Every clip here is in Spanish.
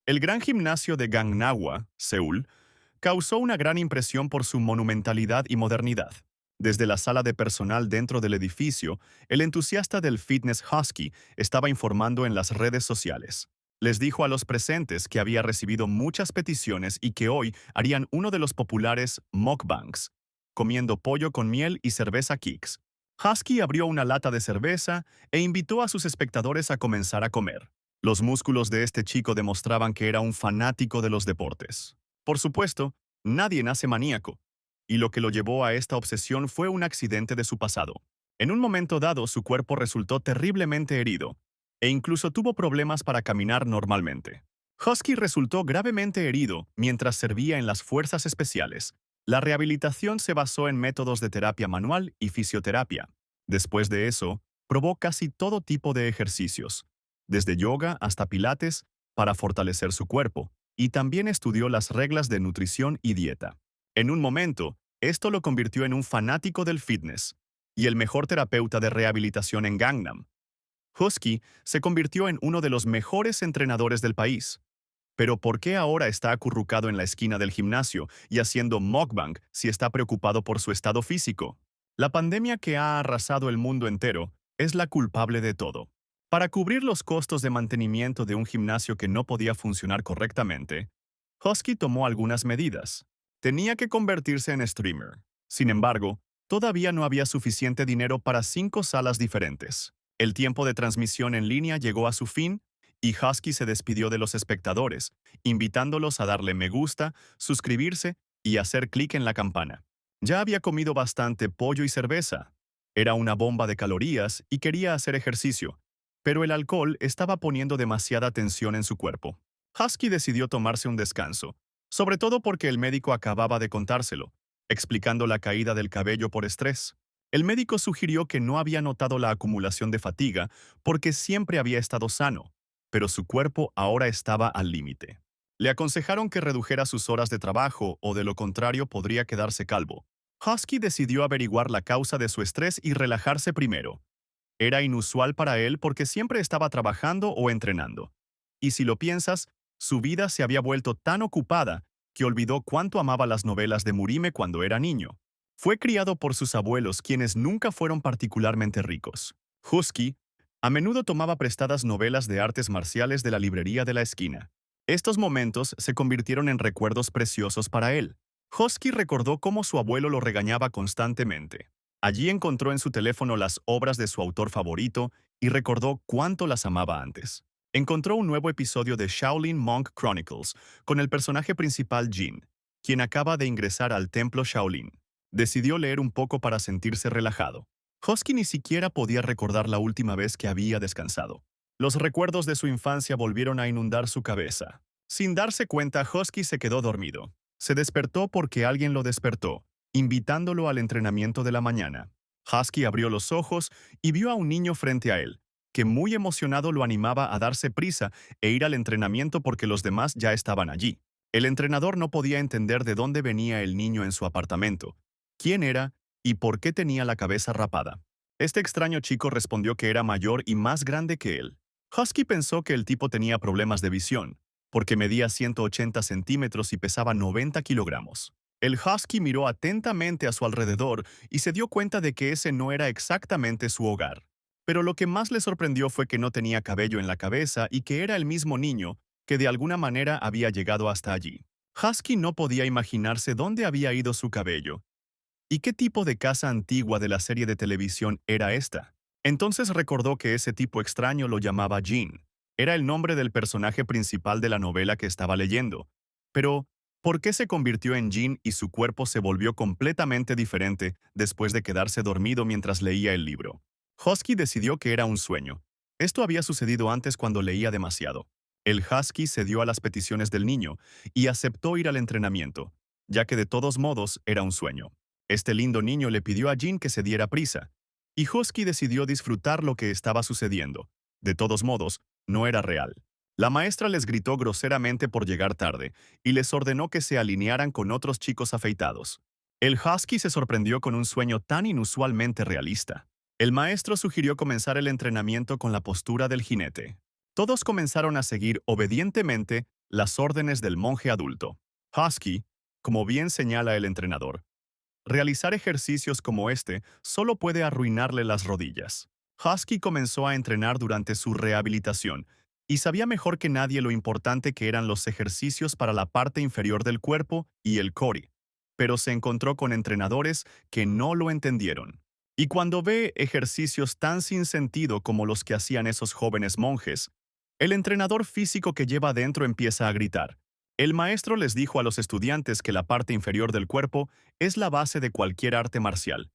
El gran gimnasio de Gangnawa, Seúl, causó una gran impresión por su monumentalidad y modernidad. Desde la sala de personal dentro del edificio, el entusiasta del fitness Husky estaba informando en las redes sociales. Les dijo a los presentes que había recibido muchas peticiones y que hoy harían uno de los populares mukbangs, comiendo pollo con miel y cerveza Kicks. Husky abrió una lata de cerveza e invitó a sus espectadores a comenzar a comer. Los músculos de este chico demostraban que era un fanático de los deportes. Por supuesto, nadie nace maníaco, y lo que lo llevó a esta obsesión fue un accidente de su pasado. En un momento dado, su cuerpo resultó terriblemente herido, e incluso tuvo problemas para caminar normalmente. Husky resultó gravemente herido mientras servía en las fuerzas especiales. La rehabilitación se basó en métodos de terapia manual y fisioterapia. Después de eso, probó casi todo tipo de ejercicios, desde yoga hasta pilates, para fortalecer su cuerpo, y también estudió las reglas de nutrición y dieta. En un momento, esto lo convirtió en un fanático del fitness y el mejor terapeuta de rehabilitación en Gangnam. Husky se convirtió en uno de los mejores entrenadores del país. Pero ¿por qué ahora está acurrucado en la esquina del gimnasio y haciendo mukbang si está preocupado por su estado físico? La pandemia que ha arrasado el mundo entero es la culpable de todo. Para cubrir los costos de mantenimiento de un gimnasio que no podía funcionar correctamente, Husky tomó algunas medidas. Tenía que convertirse en streamer. Sin embargo, todavía no había suficiente dinero para 5 salas diferentes. El tiempo de transmisión en línea llegó a su fin y Husky se despidió de los espectadores, invitándolos a darle me gusta, suscribirse y hacer clic en la campana. Ya había comido bastante pollo y cerveza. Era una bomba de calorías y quería hacer ejercicio, pero el alcohol estaba poniendo demasiada tensión en su cuerpo. Husky decidió tomarse un descanso, sobre todo porque el médico acababa de contárselo, explicando la caída del cabello por estrés. El médico sugirió que no había notado la acumulación de fatiga porque siempre había estado sano, pero su cuerpo ahora estaba al límite. Le aconsejaron que redujera sus horas de trabajo o de lo contrario podría quedarse calvo. Husky decidió averiguar la causa de su estrés y relajarse primero. Era inusual para él porque siempre estaba trabajando o entrenando. Y si lo piensas, su vida se había vuelto tan ocupada que olvidó cuánto amaba las novelas de Murime cuando era niño. Fue criado por sus abuelos, quienes nunca fueron particularmente ricos. Husky a menudo tomaba prestadas novelas de artes marciales de la librería de la esquina. Estos momentos se convirtieron en recuerdos preciosos para él. Husky recordó cómo su abuelo lo regañaba constantemente. Allí encontró en su teléfono las obras de su autor favorito y recordó cuánto las amaba antes. Encontró un nuevo episodio de Shaolin Monk Chronicles con el personaje principal Jin, quien acaba de ingresar al templo Shaolin. Decidió leer un poco para sentirse relajado. Husky ni siquiera podía recordar la última vez que había descansado. Los recuerdos de su infancia volvieron a inundar su cabeza. Sin darse cuenta, Husky se quedó dormido. Se despertó porque alguien lo despertó, invitándolo al entrenamiento de la mañana. Husky abrió los ojos y vio a un niño frente a él, que muy emocionado lo animaba a darse prisa e ir al entrenamiento porque los demás ya estaban allí. El entrenador no podía entender de dónde venía el niño en su apartamento, quién era y por qué tenía la cabeza rapada. Este extraño chico respondió que era mayor y más grande que él. Husky pensó que el tipo tenía problemas de visión, porque medía 180 centímetros y pesaba 90 kilogramos. El husky miró atentamente a su alrededor y se dio cuenta de que ese no era exactamente su hogar. Pero lo que más le sorprendió fue que no tenía cabello en la cabeza y que era el mismo niño que de alguna manera había llegado hasta allí. Husky no podía imaginarse dónde había ido su cabello. ¿Y qué tipo de casa antigua de la serie de televisión era esta? Entonces recordó que ese tipo extraño lo llamaba Jean. Era el nombre del personaje principal de la novela que estaba leyendo. Pero, ¿por qué se convirtió en Jean y su cuerpo se volvió completamente diferente después de quedarse dormido mientras leía el libro? Husky decidió que era un sueño. Esto había sucedido antes cuando leía demasiado. El husky cedió a las peticiones del niño y aceptó ir al entrenamiento, ya que de todos modos era un sueño. Este lindo niño le pidió a Jean que se diera prisa, y Husky decidió disfrutar lo que estaba sucediendo. De todos modos, no era real. La maestra les gritó groseramente por llegar tarde y les ordenó que se alinearan con otros chicos afeitados. El husky se sorprendió con un sueño tan inusualmente realista. El maestro sugirió comenzar el entrenamiento con la postura del jinete. Todos comenzaron a seguir obedientemente Las órdenes del monje adulto. Husky, como bien señala el entrenador, realizar ejercicios como este solo puede arruinarle las rodillas. Husky comenzó a entrenar durante su rehabilitación y sabía mejor que nadie lo importante que eran los ejercicios para la parte inferior del cuerpo y el core, pero se encontró con entrenadores que no lo entendieron. Y cuando ve ejercicios tan sin sentido como los que hacían esos jóvenes monjes, el entrenador físico que lleva adentro empieza a gritar. El maestro les dijo a los estudiantes que la parte inferior del cuerpo es la base de cualquier arte marcial.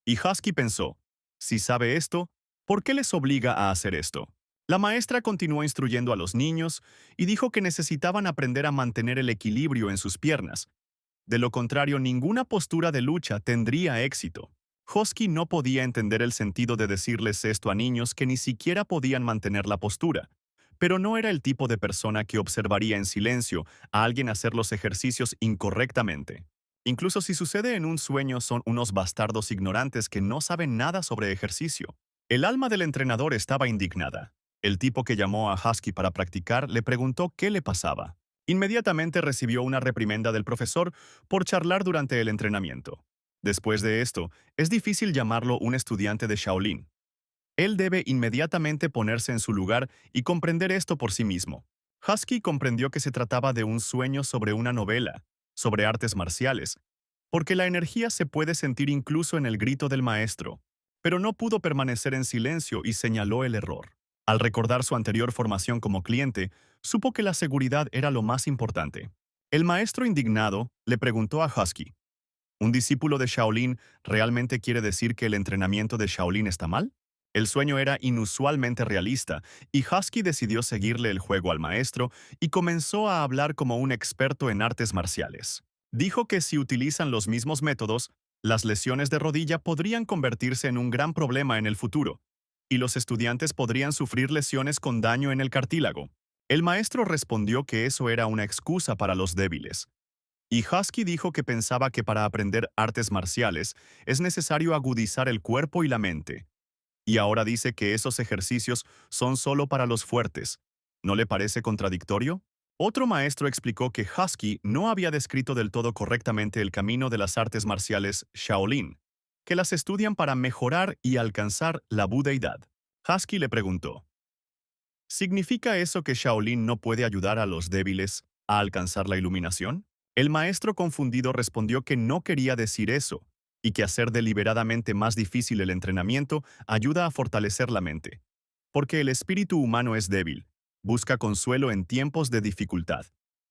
Y Husky pensó, si sabe esto, ¿por qué les obliga a hacer esto? La maestra continuó instruyendo a los niños y dijo que necesitaban aprender a mantener el equilibrio en sus piernas. De lo contrario, ninguna postura de lucha tendría éxito. Husky no podía entender el sentido de decirles esto a niños que ni siquiera podían mantener la postura, pero no era el tipo de persona que observaría en silencio a alguien hacer los ejercicios incorrectamente. Incluso si sucede en un sueño, son unos bastardos ignorantes que no saben nada sobre ejercicio. El alma del entrenador estaba indignada. El tipo que llamó a Husky para practicar le preguntó qué le pasaba. Inmediatamente recibió una reprimenda del profesor por charlar durante el entrenamiento. Después de esto, es difícil llamarlo un estudiante de Shaolin. Él debe inmediatamente ponerse en su lugar y comprender esto por sí mismo. Husky comprendió que se trataba de un sueño sobre una novela, sobre artes marciales, porque la energía se puede sentir incluso en el grito del maestro, pero no pudo permanecer en silencio y señaló el error. Al recordar su anterior formación como cliente, supo que la seguridad era lo más importante. El maestro indignado le preguntó a Husky, ¿un discípulo de Shaolin realmente quiere decir que el entrenamiento de Shaolin está mal? El sueño era inusualmente realista, y Husky decidió seguirle el juego al maestro y comenzó a hablar como un experto en artes marciales. Dijo que si utilizan los mismos métodos, las lesiones de rodilla podrían convertirse en un gran problema en el futuro, y los estudiantes podrían sufrir lesiones con daño en el cartílago. El maestro respondió que eso era una excusa para los débiles. Y Husky dijo que pensaba que para aprender artes marciales es necesario agudizar el cuerpo y la mente. Y ahora dice que esos ejercicios son solo para los fuertes. ¿No le parece contradictorio? Otro maestro explicó que Husky no había descrito del todo correctamente el camino de las artes marciales Shaolin, que las estudian para mejorar y alcanzar la budeidad. Husky le preguntó, ¿significa eso que Shaolin no puede ayudar a los débiles a alcanzar la iluminación? El maestro confundido respondió que no quería decir eso, y que hacer deliberadamente más difícil el entrenamiento ayuda a fortalecer la mente. Porque el espíritu humano es débil, busca consuelo en tiempos de dificultad,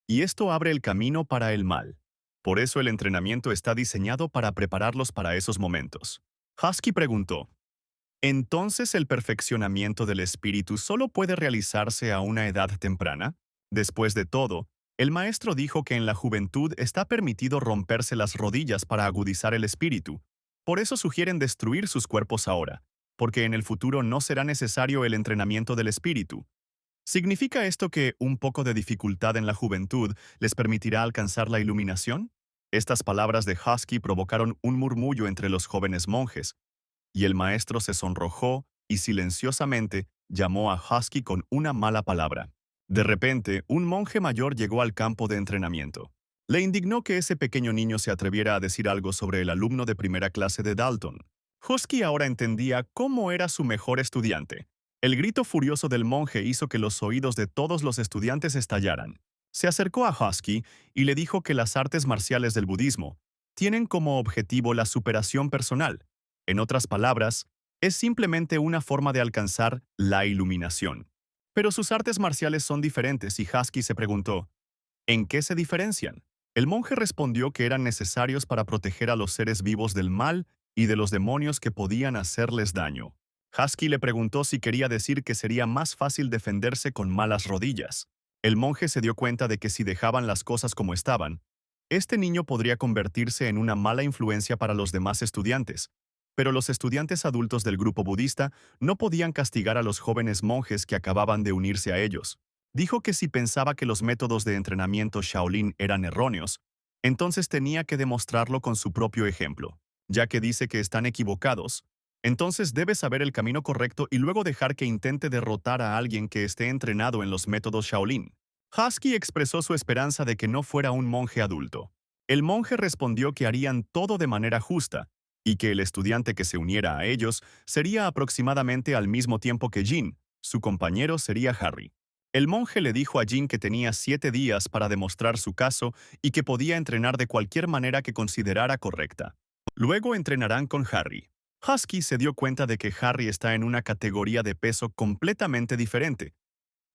y esto abre el camino para el mal. Por eso el entrenamiento está diseñado para prepararlos para esos momentos. Husky preguntó, ¿entonces el perfeccionamiento del espíritu solo puede realizarse a una edad temprana? Después de todo, el maestro dijo que en la juventud está permitido romperse las rodillas para agudizar el espíritu. Por eso sugieren destruir sus cuerpos ahora, porque en el futuro no será necesario el entrenamiento del espíritu. ¿Significa esto que un poco de dificultad en la juventud les permitirá alcanzar la iluminación? Estas palabras de Husky provocaron un murmullo entre los jóvenes monjes, y el maestro se sonrojó y silenciosamente llamó a Husky con una mala palabra. De repente, un monje mayor llegó al campo de entrenamiento. Le indignó que ese pequeño niño se atreviera a decir algo sobre el alumno de primera clase de Dalton. Husky ahora entendía cómo era su mejor estudiante. El grito furioso del monje hizo que los oídos de todos los estudiantes estallaran. Se acercó a Husky y le dijo que las artes marciales del budismo tienen como objetivo la superación personal. En otras palabras, es simplemente una forma de alcanzar la iluminación. Pero sus artes marciales son diferentes y Husky se preguntó, ¿en qué se diferencian? El monje respondió que eran necesarios para proteger a los seres vivos del mal y de los demonios que podían hacerles daño. Husky le preguntó si quería decir que sería más fácil defenderse con malas rodillas. El monje se dio cuenta de que si dejaban las cosas como estaban, este niño podría convertirse en una mala influencia para los demás estudiantes. Pero los estudiantes adultos del grupo budista no podían castigar a los jóvenes monjes que acababan de unirse a ellos. Dijo que si pensaba que los métodos de entrenamiento Shaolin eran erróneos, entonces tenía que demostrarlo con su propio ejemplo. Ya que dice que están equivocados, entonces debe saber el camino correcto y luego dejar que intente derrotar a alguien que esté entrenado en los métodos Shaolin. Husky expresó su esperanza de que no fuera un monje adulto. El monje respondió que harían todo de manera justa y que el estudiante que se uniera a ellos sería aproximadamente al mismo tiempo que Jin. Su compañero sería Harry. El monje le dijo a Jin que tenía 7 días para demostrar su caso y que podía entrenar de cualquier manera que considerara correcta. Luego entrenarán con Harry. Husky se dio cuenta de que Harry está en una categoría de peso completamente diferente.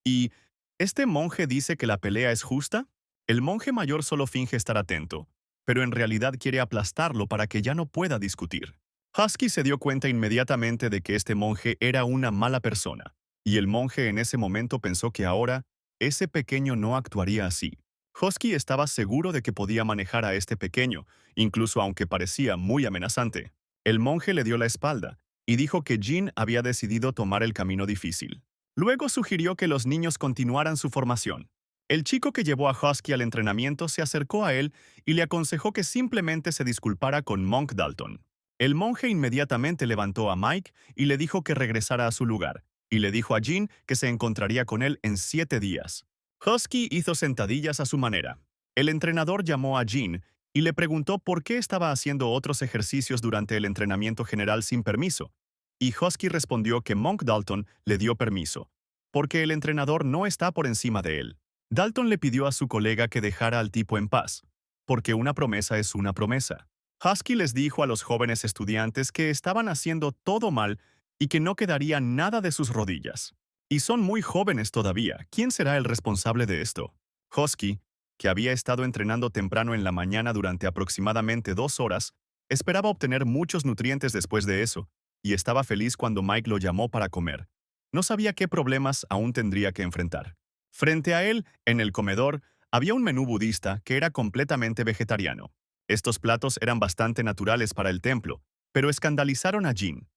¿Y este monje dice que la pelea es justa? El monje mayor solo finge estar atento, pero en realidad quiere aplastarlo para que ya no pueda discutir. Husky se dio cuenta inmediatamente de que este monje era una mala persona, y el monje en ese momento pensó que ahora, ese pequeño no actuaría así. Husky estaba seguro de que podía manejar a este pequeño, incluso aunque parecía muy amenazante. El monje le dio la espalda y dijo que Jin había decidido tomar el camino difícil. Luego sugirió que los niños continuaran su formación. El chico que llevó a Husky al entrenamiento se acercó a él y le aconsejó que simplemente se disculpara con Monk Dalton. El monje inmediatamente levantó a Mike y le dijo que regresara a su lugar, y le dijo a Jean que se encontraría con él en 7 días. Husky hizo sentadillas a su manera. El entrenador llamó a Jean y le preguntó por qué estaba haciendo otros ejercicios durante el entrenamiento general sin permiso, y Husky respondió que Monk Dalton le dio permiso, porque el entrenador no está por encima de él. Dalton le pidió a su colega que dejara al tipo en paz, porque una promesa es una promesa. Husky les dijo a los jóvenes estudiantes que estaban haciendo todo mal y que no quedaría nada de sus rodillas. Y son muy jóvenes todavía. ¿Quién será el responsable de esto? Husky, que había estado entrenando temprano en la mañana durante aproximadamente 2 horas, esperaba obtener muchos nutrientes después de eso, y estaba feliz cuando Mike lo llamó para comer. No sabía qué problemas aún tendría que enfrentar. Frente a él, en el comedor, había un menú budista que era completamente vegetariano. Estos platos eran bastante naturales para el templo, pero escandalizaron a Jin.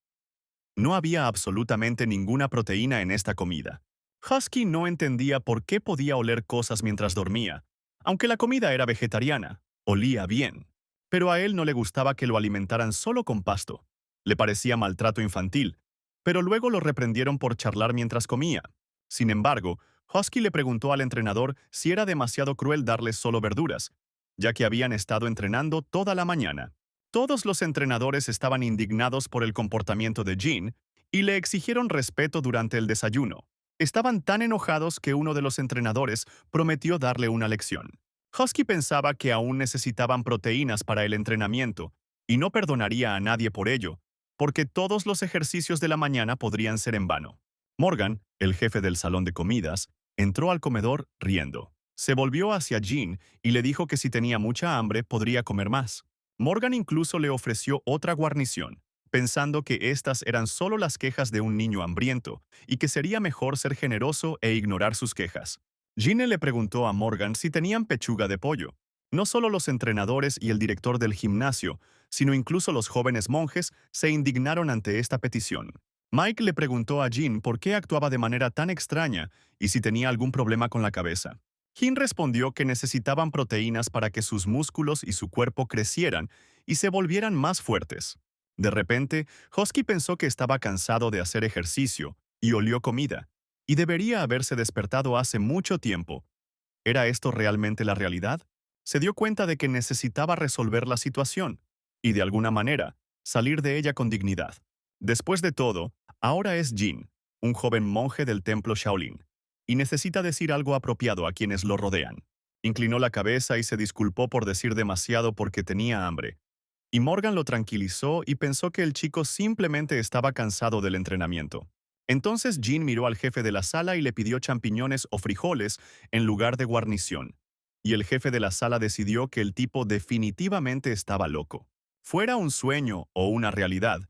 No había absolutamente ninguna proteína en esta comida. Husky no entendía por qué podía oler cosas mientras dormía, aunque la comida era vegetariana, olía bien. Pero a él no le gustaba que lo alimentaran solo con pasto. Le parecía maltrato infantil, pero luego lo reprendieron por charlar mientras comía. Sin embargo, Husky le preguntó al entrenador si era demasiado cruel darles solo verduras, ya que habían estado entrenando toda la mañana. Todos los entrenadores estaban indignados por el comportamiento de Jean y le exigieron respeto durante el desayuno. Estaban tan enojados que uno de los entrenadores prometió darle una lección. Husky pensaba que aún necesitaban proteínas para el entrenamiento y no perdonaría a nadie por ello, porque todos los ejercicios de la mañana podrían ser en vano. Morgan, el jefe del salón de comidas, entró al comedor riendo. Se volvió hacia Jean y le dijo que si tenía mucha hambre podría comer más. Morgan incluso le ofreció otra guarnición, pensando que estas eran solo las quejas de un niño hambriento y que sería mejor ser generoso e ignorar sus quejas. Gine le preguntó a Morgan si tenían pechuga de pollo. No solo los entrenadores y el director del gimnasio, sino incluso los jóvenes monjes se indignaron ante esta petición. Mike le preguntó a Jean por qué actuaba de manera tan extraña y si tenía algún problema con la cabeza. Jin respondió que necesitaban proteínas para que sus músculos y su cuerpo crecieran y se volvieran más fuertes. De repente, Husky pensó que estaba cansado de hacer ejercicio y olió comida, y debería haberse despertado hace mucho tiempo. ¿Era esto realmente la realidad? Se dio cuenta de que necesitaba resolver la situación y, de alguna manera, salir de ella con dignidad. Después de todo, ahora es Jin, un joven monje del templo Shaolin, y necesita decir algo apropiado a quienes lo rodean. Inclinó la cabeza y se disculpó por decir demasiado porque tenía hambre. Y Morgan lo tranquilizó y pensó que el chico simplemente estaba cansado del entrenamiento. Entonces Jin miró al jefe de la sala y le pidió champiñones o frijoles en lugar de guarnición. Y el jefe de la sala decidió que el tipo definitivamente estaba loco. Fuera un sueño o una realidad,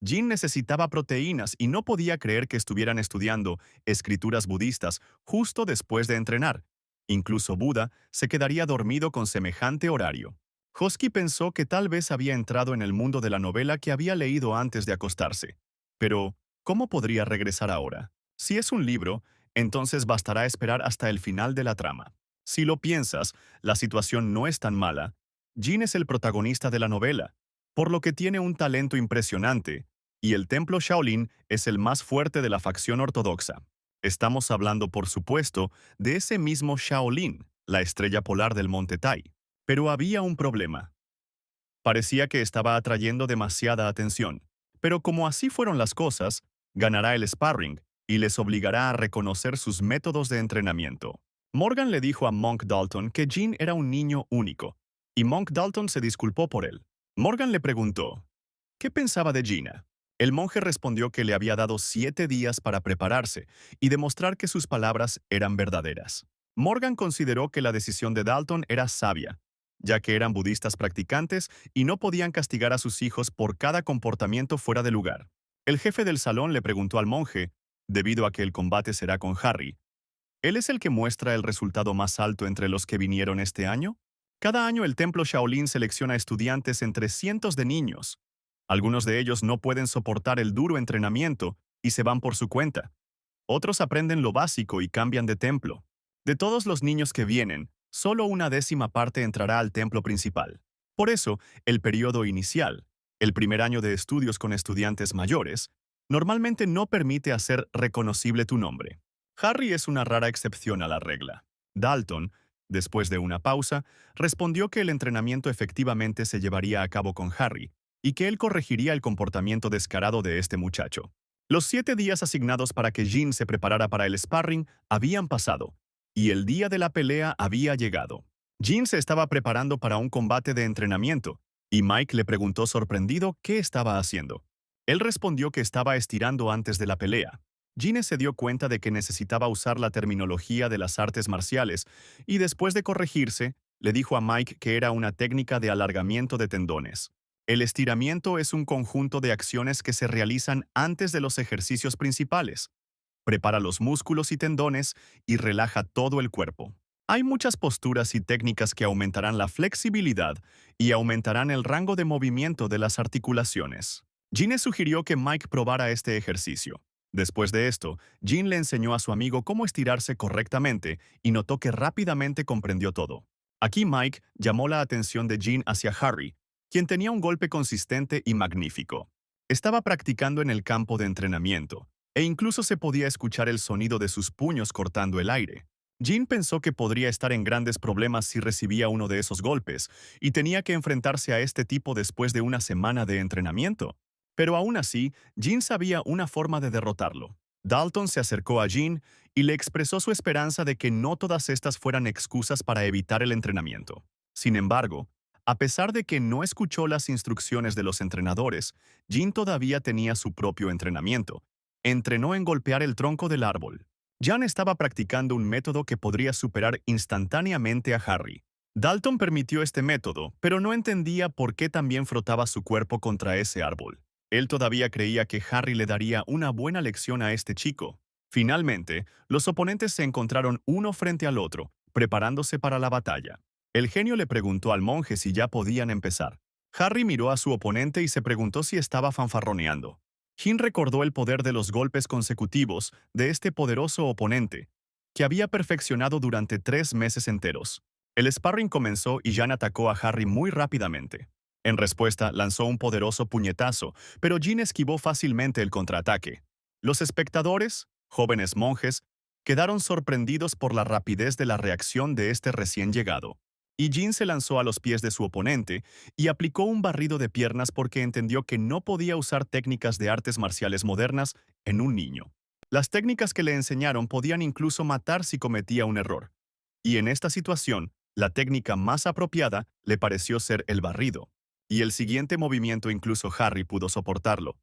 Jin necesitaba proteínas y no podía creer que estuvieran estudiando escrituras budistas justo después de entrenar. Incluso Buda se quedaría dormido con semejante horario. Husky pensó que tal vez había entrado en el mundo de la novela que había leído antes de acostarse. Pero, ¿cómo podría regresar ahora? Si es un libro, entonces bastará esperar hasta el final de la trama. Si lo piensas, la situación no es tan mala. Jin es el protagonista de la novela, por lo que tiene un talento impresionante, y el templo Shaolin es el más fuerte de la facción ortodoxa. Estamos hablando, por supuesto, de ese mismo Shaolin, la estrella polar del Monte Tai. Pero había un problema. Parecía que estaba atrayendo demasiada atención. Pero como así fueron las cosas, ganará el sparring y les obligará a reconocer sus métodos de entrenamiento. Morgan le dijo a Monk Dalton que Jin era un niño único, y Monk Dalton se disculpó por él. Morgan le preguntó, ¿qué pensaba de Gina? El monje respondió que le había dado 7 días para prepararse y demostrar que sus palabras eran verdaderas. Morgan consideró que la decisión de Dalton era sabia, ya que eran budistas practicantes y no podían castigar a sus hijos por cada comportamiento fuera de lugar. El jefe del salón le preguntó al monje, debido a que el combate será con Harry, ¿él es el que muestra el resultado más alto entre los que vinieron este año? Cada año el templo Shaolin selecciona estudiantes entre cientos de niños. Algunos de ellos no pueden soportar el duro entrenamiento y se van por su cuenta. Otros aprenden lo básico y cambian de templo. De todos los niños que vienen, solo una décima parte entrará al templo principal. Por eso, el periodo inicial, el primer año de estudios con estudiantes mayores, normalmente no permite hacer reconocible tu nombre. Harry es una rara excepción a la regla. Dalton, después de una pausa, respondió que el entrenamiento efectivamente se llevaría a cabo con Harry y que él corregiría el comportamiento descarado de este muchacho. Los 7 días asignados para que Jin se preparara para el sparring habían pasado, y el día de la pelea había llegado. Jin se estaba preparando para un combate de entrenamiento, y Mike le preguntó sorprendido qué estaba haciendo. Él respondió que estaba estirando antes de la pelea. Jin se dio cuenta de que necesitaba usar la terminología de las artes marciales, y después de corregirse, le dijo a Mike que era una técnica de alargamiento de tendones. El estiramiento es un conjunto de acciones que se realizan antes de los ejercicios principales. Prepara los músculos y tendones y relaja todo el cuerpo. Hay muchas posturas y técnicas que aumentarán la flexibilidad y aumentarán el rango de movimiento de las articulaciones. Gene sugirió que Mike probara este ejercicio. Después de esto, Gene le enseñó a su amigo cómo estirarse correctamente y notó que rápidamente comprendió todo. Aquí Mike llamó la atención de Gene hacia Harry, quien tenía un golpe consistente y magnífico. Estaba practicando en el campo de entrenamiento, e incluso se podía escuchar el sonido de sus puños cortando el aire. Jin pensó que podría estar en grandes problemas si recibía uno de esos golpes, y tenía que enfrentarse a este tipo después de una semana de entrenamiento. Pero aún así, Jin sabía una forma de derrotarlo. Dalton se acercó a Jin y le expresó su esperanza de que no todas estas fueran excusas para evitar el entrenamiento. Sin embargo, a pesar de que no escuchó las instrucciones de los entrenadores, Jin todavía tenía su propio entrenamiento. Entrenó en golpear el tronco del árbol. Jan estaba practicando un método que podría superar instantáneamente a Harry. Dalton permitió este método, pero no entendía por qué también frotaba su cuerpo contra ese árbol. Él todavía creía que Harry le daría una buena lección a este chico. Finalmente, los oponentes se encontraron uno frente al otro, preparándose para la batalla. El genio le preguntó al monje si ya podían empezar. Harry miró a su oponente y se preguntó si estaba fanfarroneando. Jin recordó el poder de los golpes consecutivos de este poderoso oponente, que había perfeccionado durante 3 meses enteros. El sparring comenzó y Jan atacó a Harry muy rápidamente. En respuesta, lanzó un poderoso puñetazo, pero Jin esquivó fácilmente el contraataque. Los espectadores, jóvenes monjes, quedaron sorprendidos por la rapidez de la reacción de este recién llegado. Y Jin se lanzó a los pies de su oponente y aplicó un barrido de piernas porque entendió que no podía usar técnicas de artes marciales modernas en un niño. Las técnicas que le enseñaron podían incluso matar si cometía un error. Y en esta situación, la técnica más apropiada le pareció ser el barrido. Y el siguiente movimiento incluso Harry pudo soportarlo.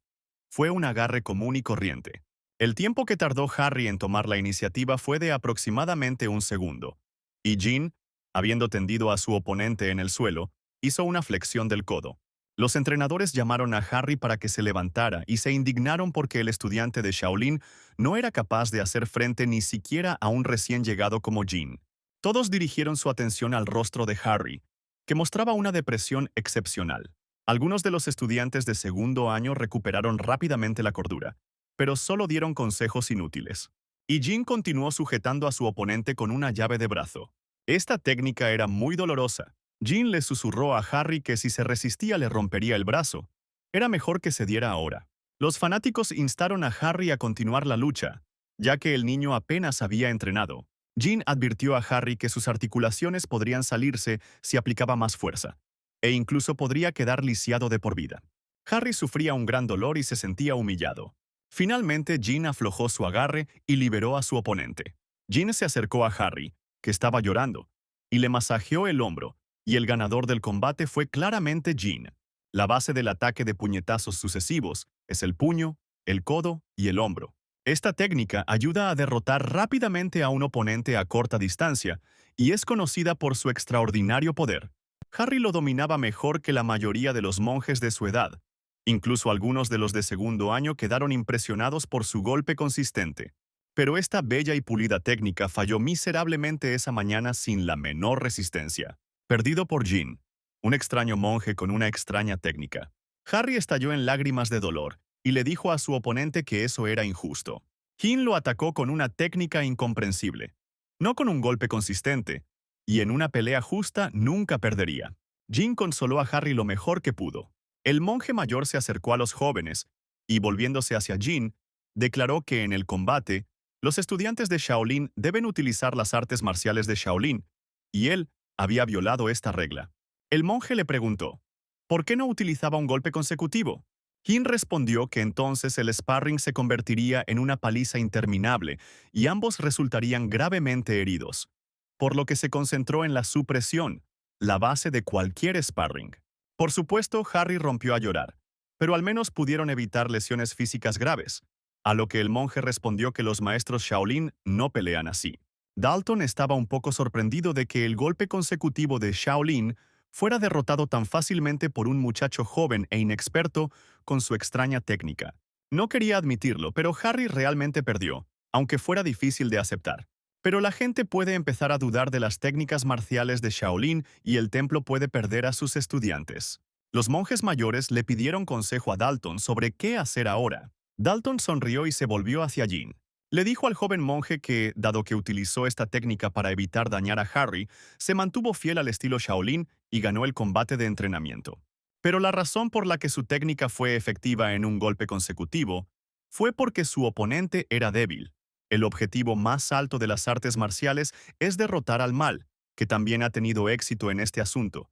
Fue un agarre común y corriente. El tiempo que tardó Harry en tomar la iniciativa fue de aproximadamente 1 segundo. Y Jin, habiendo tendido a su oponente en el suelo, hizo una flexión del codo. Los entrenadores llamaron a Harry para que se levantara y se indignaron porque el estudiante de Shaolin no era capaz de hacer frente ni siquiera a un recién llegado como Jin. Todos dirigieron su atención al rostro de Harry, que mostraba una depresión excepcional. Algunos de los estudiantes de segundo año recuperaron rápidamente la cordura, pero solo dieron consejos inútiles. Y Jin continuó sujetando a su oponente con una llave de brazo. Esta técnica era muy dolorosa. Jin le susurró a Harry que si se resistía le rompería el brazo. Era mejor que se diera ahora. Los fanáticos instaron a Harry a continuar la lucha, ya que el niño apenas había entrenado. Jean advirtió a Harry que sus articulaciones podrían salirse si aplicaba más fuerza, e incluso podría quedar lisiado de por vida. Harry sufría un gran dolor y se sentía humillado. Finalmente, Jean aflojó su agarre y liberó a su oponente. Jean se acercó a Harry, que estaba llorando, y le masajeó el hombro, y el ganador del combate fue claramente Jean. La base del ataque de puñetazos sucesivos es el puño, el codo y el hombro. Esta técnica ayuda a derrotar rápidamente a un oponente a corta distancia y es conocida por su extraordinario poder. Harry lo dominaba mejor que la mayoría de los monjes de su edad. Incluso algunos de los de segundo año quedaron impresionados por su golpe consistente. Pero esta bella y pulida técnica falló miserablemente esa mañana sin la menor resistencia. Perdido por Jean, un extraño monje con una extraña técnica. Harry estalló en lágrimas de dolor y le dijo a su oponente que eso era injusto. Jean lo atacó con una técnica incomprensible, no con un golpe consistente, y en una pelea justa nunca perdería. Jean consoló a Harry lo mejor que pudo. El monje mayor se acercó a los jóvenes y, volviéndose hacia Jean, declaró que en el combate, los estudiantes de Shaolin deben utilizar las artes marciales de Shaolin, y él había violado esta regla. El monje le preguntó, ¿por qué no utilizaba un golpe consecutivo? Jean respondió que entonces el sparring se convertiría en una paliza interminable y ambos resultarían gravemente heridos, por lo que se concentró en la supresión, la base de cualquier sparring. Por supuesto, Harry rompió a llorar, pero al menos pudieron evitar lesiones físicas graves, a lo que el monje respondió que los maestros Shaolin no pelean así. Dalton estaba un poco sorprendido de que el golpe consecutivo de Shaolin fuera derrotado tan fácilmente por un muchacho joven e inexperto con su extraña técnica. No quería admitirlo, pero Harry realmente perdió, aunque fuera difícil de aceptar. Pero la gente puede empezar a dudar de las técnicas marciales de Shaolin y el templo puede perder a sus estudiantes. Los monjes mayores le pidieron consejo a Dalton sobre qué hacer ahora. Dalton sonrió y se volvió hacia Jean. Le dijo al joven monje que, dado que utilizó esta técnica para evitar dañar a Harry, se mantuvo fiel al estilo Shaolin y ganó el combate de entrenamiento. Pero la razón por la que su técnica fue efectiva en un golpe consecutivo fue porque su oponente era débil. El objetivo más alto de las artes marciales es derrotar al mal, que también ha tenido éxito en este asunto.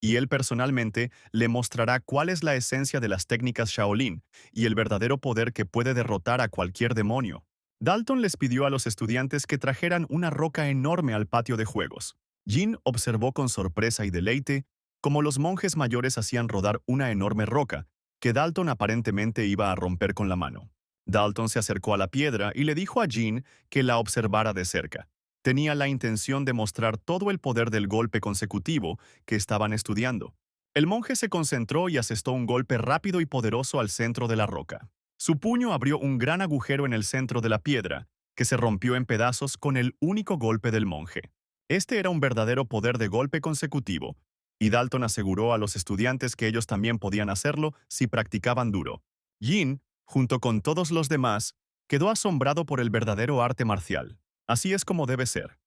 Y él personalmente le mostrará cuál es la esencia de las técnicas Shaolin y el verdadero poder que puede derrotar a cualquier demonio. Dalton les pidió a los estudiantes que trajeran una roca enorme al patio de juegos. Jean observó con sorpresa y deleite cómo los monjes mayores hacían rodar una enorme roca, que Dalton aparentemente iba a romper con la mano. Dalton se acercó a la piedra y le dijo a Jean que la observara de cerca. Tenía la intención de mostrar todo el poder del golpe consecutivo que estaban estudiando. El monje se concentró y asestó un golpe rápido y poderoso al centro de la roca. Su puño abrió un gran agujero en el centro de la piedra, que se rompió en pedazos con el único golpe del monje. Este era un verdadero poder de golpe consecutivo, y Dalton aseguró a los estudiantes que ellos también podían hacerlo si practicaban duro. Jean, junto con todos los demás, quedó asombrado por el verdadero arte marcial. Así es como debe ser.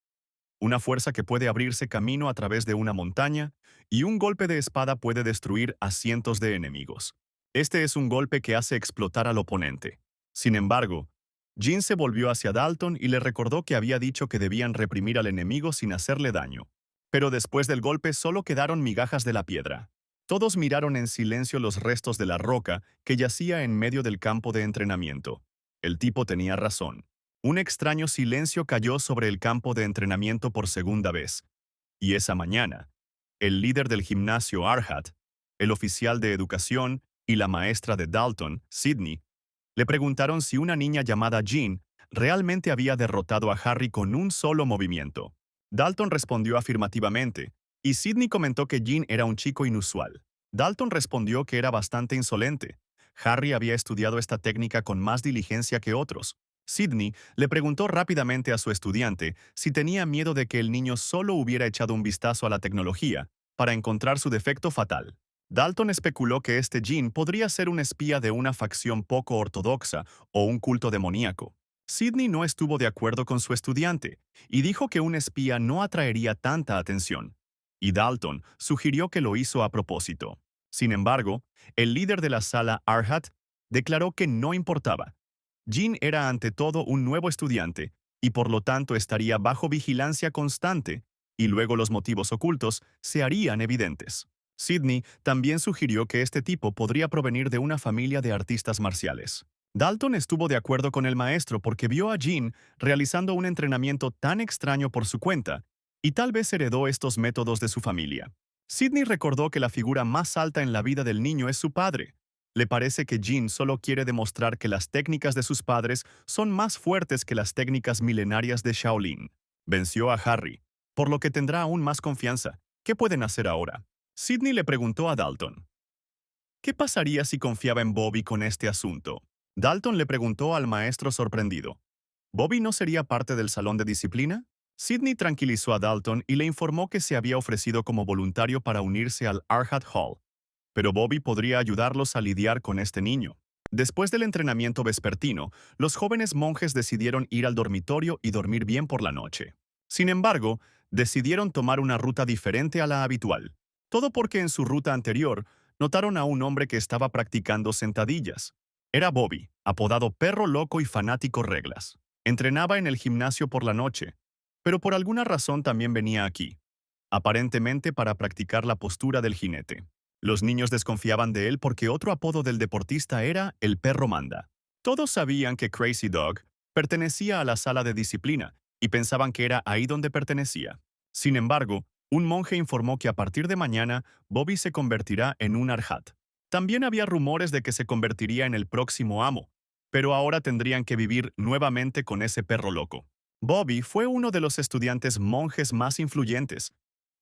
Una fuerza que puede abrirse camino a través de una montaña, y un golpe de espada puede destruir a cientos de enemigos. Este es un golpe que hace explotar al oponente. Sin embargo, Jean se volvió hacia Dalton y le recordó que había dicho que debían reprimir al enemigo sin hacerle daño. Pero después del golpe solo quedaron migajas de la piedra. Todos miraron en silencio los restos de la roca que yacía en medio del campo de entrenamiento. El tipo tenía razón. Un extraño silencio cayó sobre el campo de entrenamiento por segunda vez. Y esa mañana, el líder del gimnasio Arhat, el oficial de educación y la maestra de Dalton, Sydney, le preguntaron si una niña llamada Jean realmente había derrotado a Harry con un solo movimiento. Dalton respondió afirmativamente, y Sydney comentó que Jean era un chico inusual. Dalton respondió que era bastante insolente. Harry había estudiado esta técnica con más diligencia que otros. Sydney le preguntó rápidamente a su estudiante si tenía miedo de que el niño solo hubiera echado un vistazo a la tecnología para encontrar su defecto fatal. Dalton especuló que este Jean podría ser un espía de una facción poco ortodoxa o un culto demoníaco. Sydney no estuvo de acuerdo con su estudiante y dijo que un espía no atraería tanta atención. Y Dalton sugirió que lo hizo a propósito. Sin embargo, el líder de la sala, Arhat, declaró que no importaba, Jin era ante todo un nuevo estudiante, y por lo tanto estaría bajo vigilancia constante, y luego los motivos ocultos se harían evidentes. Sidney también sugirió que este tipo podría provenir de una familia de artistas marciales. Dalton estuvo de acuerdo con el maestro porque vio a Jin realizando un entrenamiento tan extraño por su cuenta, y tal vez heredó estos métodos de su familia. Sidney recordó que la figura más alta en la vida del niño es su padre. Le parece que Jin solo quiere demostrar que las técnicas de sus padres son más fuertes que las técnicas milenarias de Shaolin. Venció a Harry, por lo que tendrá aún más confianza. ¿Qué pueden hacer ahora? Sidney le preguntó a Dalton. ¿Qué pasaría si confiaba en Bobby con este asunto? Dalton le preguntó al maestro sorprendido. ¿Bobby no sería parte del salón de disciplina? Sidney tranquilizó a Dalton y le informó que se había ofrecido como voluntario para unirse al Arhat Hall, pero Bobby podría ayudarlos a lidiar con este niño. Después del entrenamiento vespertino, los jóvenes monjes decidieron ir al dormitorio y dormir bien por la noche. Sin embargo, decidieron tomar una ruta diferente a la habitual. Todo porque en su ruta anterior notaron a un hombre que estaba practicando sentadillas. Era Bobby, apodado Perro Loco y Fanático Reglas. Entrenaba en el gimnasio por la noche, pero por alguna razón también venía aquí, aparentemente para practicar la postura del jinete. Los niños desconfiaban de él porque otro apodo del deportista era el perro manda. Todos sabían que Crazy Dog pertenecía a la sala de disciplina y pensaban que era ahí donde pertenecía. Sin embargo, un monje informó que a partir de mañana Bobby se convertirá en un Arhat. También había rumores de que se convertiría en el próximo amo, pero ahora tendrían que vivir nuevamente con ese perro loco. Bobby fue uno de los estudiantes monjes más influyentes.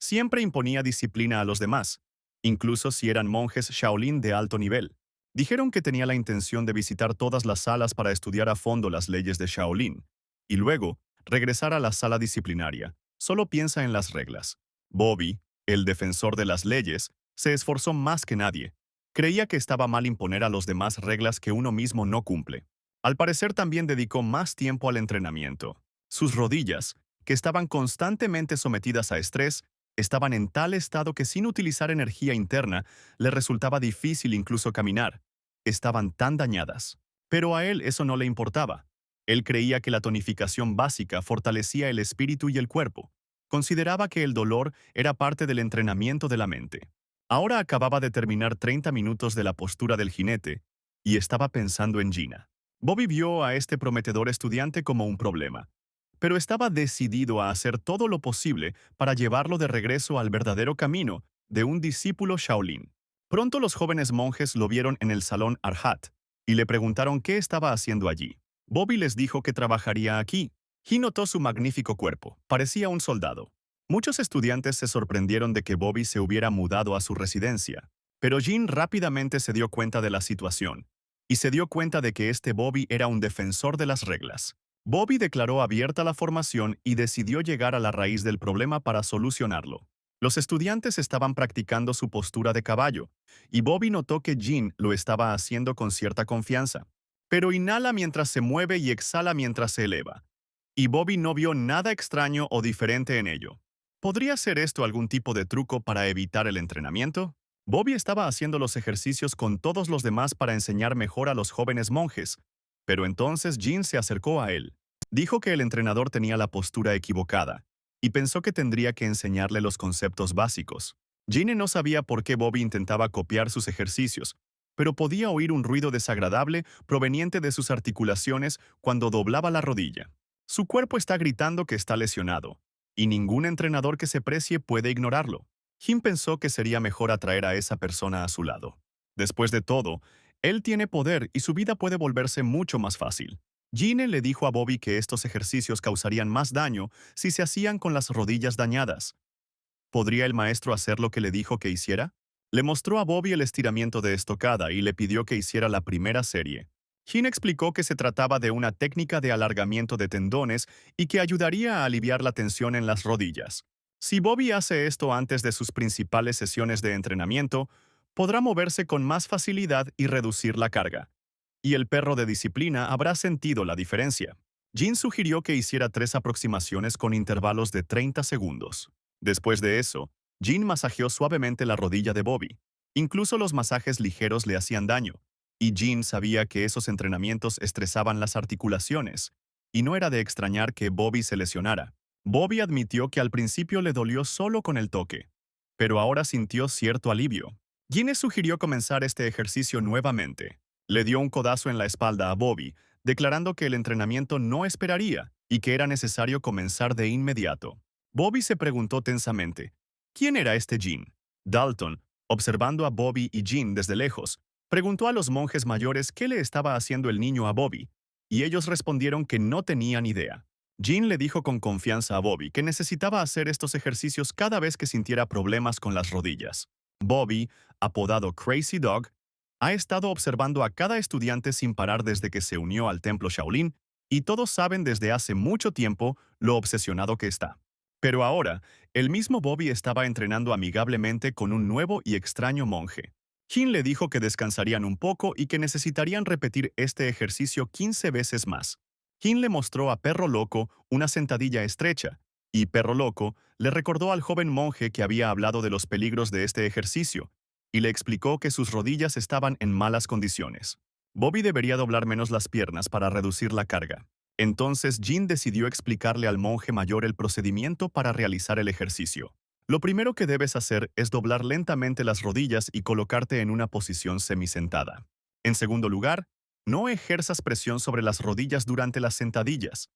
Siempre imponía disciplina a los demás, incluso si eran monjes Shaolin de alto nivel. Dijeron que tenía la intención de visitar todas las salas para estudiar a fondo las leyes de Shaolin, y luego regresar a la sala disciplinaria. Solo piensa en las reglas. Bobby, el defensor de las leyes, se esforzó más que nadie. Creía que estaba mal imponer a los demás reglas que uno mismo no cumple. Al parecer también dedicó más tiempo al entrenamiento. Sus rodillas, que estaban constantemente sometidas a estrés, estaban en tal estado que sin utilizar energía interna le resultaba difícil incluso caminar. Estaban tan dañadas. Pero a él eso no le importaba. Él creía que la tonificación básica fortalecía el espíritu y el cuerpo. Consideraba que el dolor era parte del entrenamiento de la mente. Ahora acababa de terminar 30 minutos de la postura del jinete y estaba pensando en Gina. Bobby vio a este prometedor estudiante como un problema, pero estaba decidido a hacer todo lo posible para llevarlo de regreso al verdadero camino de un discípulo Shaolin. Pronto los jóvenes monjes lo vieron en el salón Arhat y le preguntaron qué estaba haciendo allí. Bobby les dijo que trabajaría aquí. He notó su magnífico cuerpo, parecía un soldado. Muchos estudiantes se sorprendieron de que Bobby se hubiera mudado a su residencia, pero Jin rápidamente se dio cuenta de la situación y se dio cuenta de que este Bobby era un defensor de las reglas. Bobby declaró abierta la formación y decidió llegar a la raíz del problema para solucionarlo. Los estudiantes estaban practicando su postura de caballo, y Bobby notó que Jin lo estaba haciendo con cierta confianza. Pero inhala mientras se mueve y exhala mientras se eleva. Y Bobby no vio nada extraño o diferente en ello. ¿Podría ser esto algún tipo de truco para evitar el entrenamiento? Bobby estaba haciendo los ejercicios con todos los demás para enseñar mejor a los jóvenes monjes, pero entonces Jin se acercó a él. Dijo que el entrenador tenía la postura equivocada y pensó que tendría que enseñarle los conceptos básicos. Jin no sabía por qué Bobby intentaba copiar sus ejercicios, pero podía oír un ruido desagradable proveniente de sus articulaciones cuando doblaba la rodilla. Su cuerpo está gritando que está lesionado, y ningún entrenador que se precie puede ignorarlo. Jin pensó que sería mejor atraer a esa persona a su lado. Después de todo, él tiene poder y su vida puede volverse mucho más fácil. Gene le dijo a Bobby que estos ejercicios causarían más daño si se hacían con las rodillas dañadas. ¿Podría el maestro hacer lo que le dijo que hiciera? Le mostró a Bobby el estiramiento de estocada y le pidió que hiciera la primera serie. Gene explicó que se trataba de una técnica de alargamiento de tendones y que ayudaría a aliviar la tensión en las rodillas. Si Bobby hace esto antes de sus principales sesiones de entrenamiento, podrá moverse con más facilidad y reducir la carga. Y el perro de disciplina habrá sentido la diferencia. Jin sugirió que hiciera 3 aproximaciones con intervalos de 30 segundos. Después de eso, Jin masajeó suavemente la rodilla de Bobby. Incluso los masajes ligeros le hacían daño, y Jean sabía que esos entrenamientos estresaban las articulaciones, y no era de extrañar que Bobby se lesionara. Bobby admitió que al principio le dolió solo con el toque, pero ahora sintió cierto alivio. Jean le sugirió comenzar este ejercicio nuevamente. Le dio un codazo en la espalda a Bobby, declarando que el entrenamiento no esperaría y que era necesario comenzar de inmediato. Bobby se preguntó tensamente, ¿quién era este Jean? Dalton, observando a Bobby y Jean desde lejos, preguntó a los monjes mayores qué le estaba haciendo el niño a Bobby, y ellos respondieron que no tenían idea. Jean le dijo con confianza a Bobby que necesitaba hacer estos ejercicios cada vez que sintiera problemas con las rodillas. Bobby, apodado Crazy Dog, ha estado observando a cada estudiante sin parar desde que se unió al templo Shaolin, y todos saben desde hace mucho tiempo lo obsesionado que está. Pero ahora, el mismo Bobby estaba entrenando amigablemente con un nuevo y extraño monje. Jin le dijo que descansarían un poco y que necesitarían repetir este ejercicio 15 veces más. Jin le mostró a Perro Loco una sentadilla estrecha, y Perro Loco le recordó al joven monje que había hablado de los peligros de este ejercicio, y le explicó que sus rodillas estaban en malas condiciones. Bobby debería doblar menos las piernas para reducir la carga. Entonces Jin decidió explicarle al monje mayor el procedimiento para realizar el ejercicio. Lo primero que debes hacer es doblar lentamente las rodillas y colocarte en una posición semisentada. En segundo lugar, no ejerzas presión sobre las rodillas durante las sentadillas.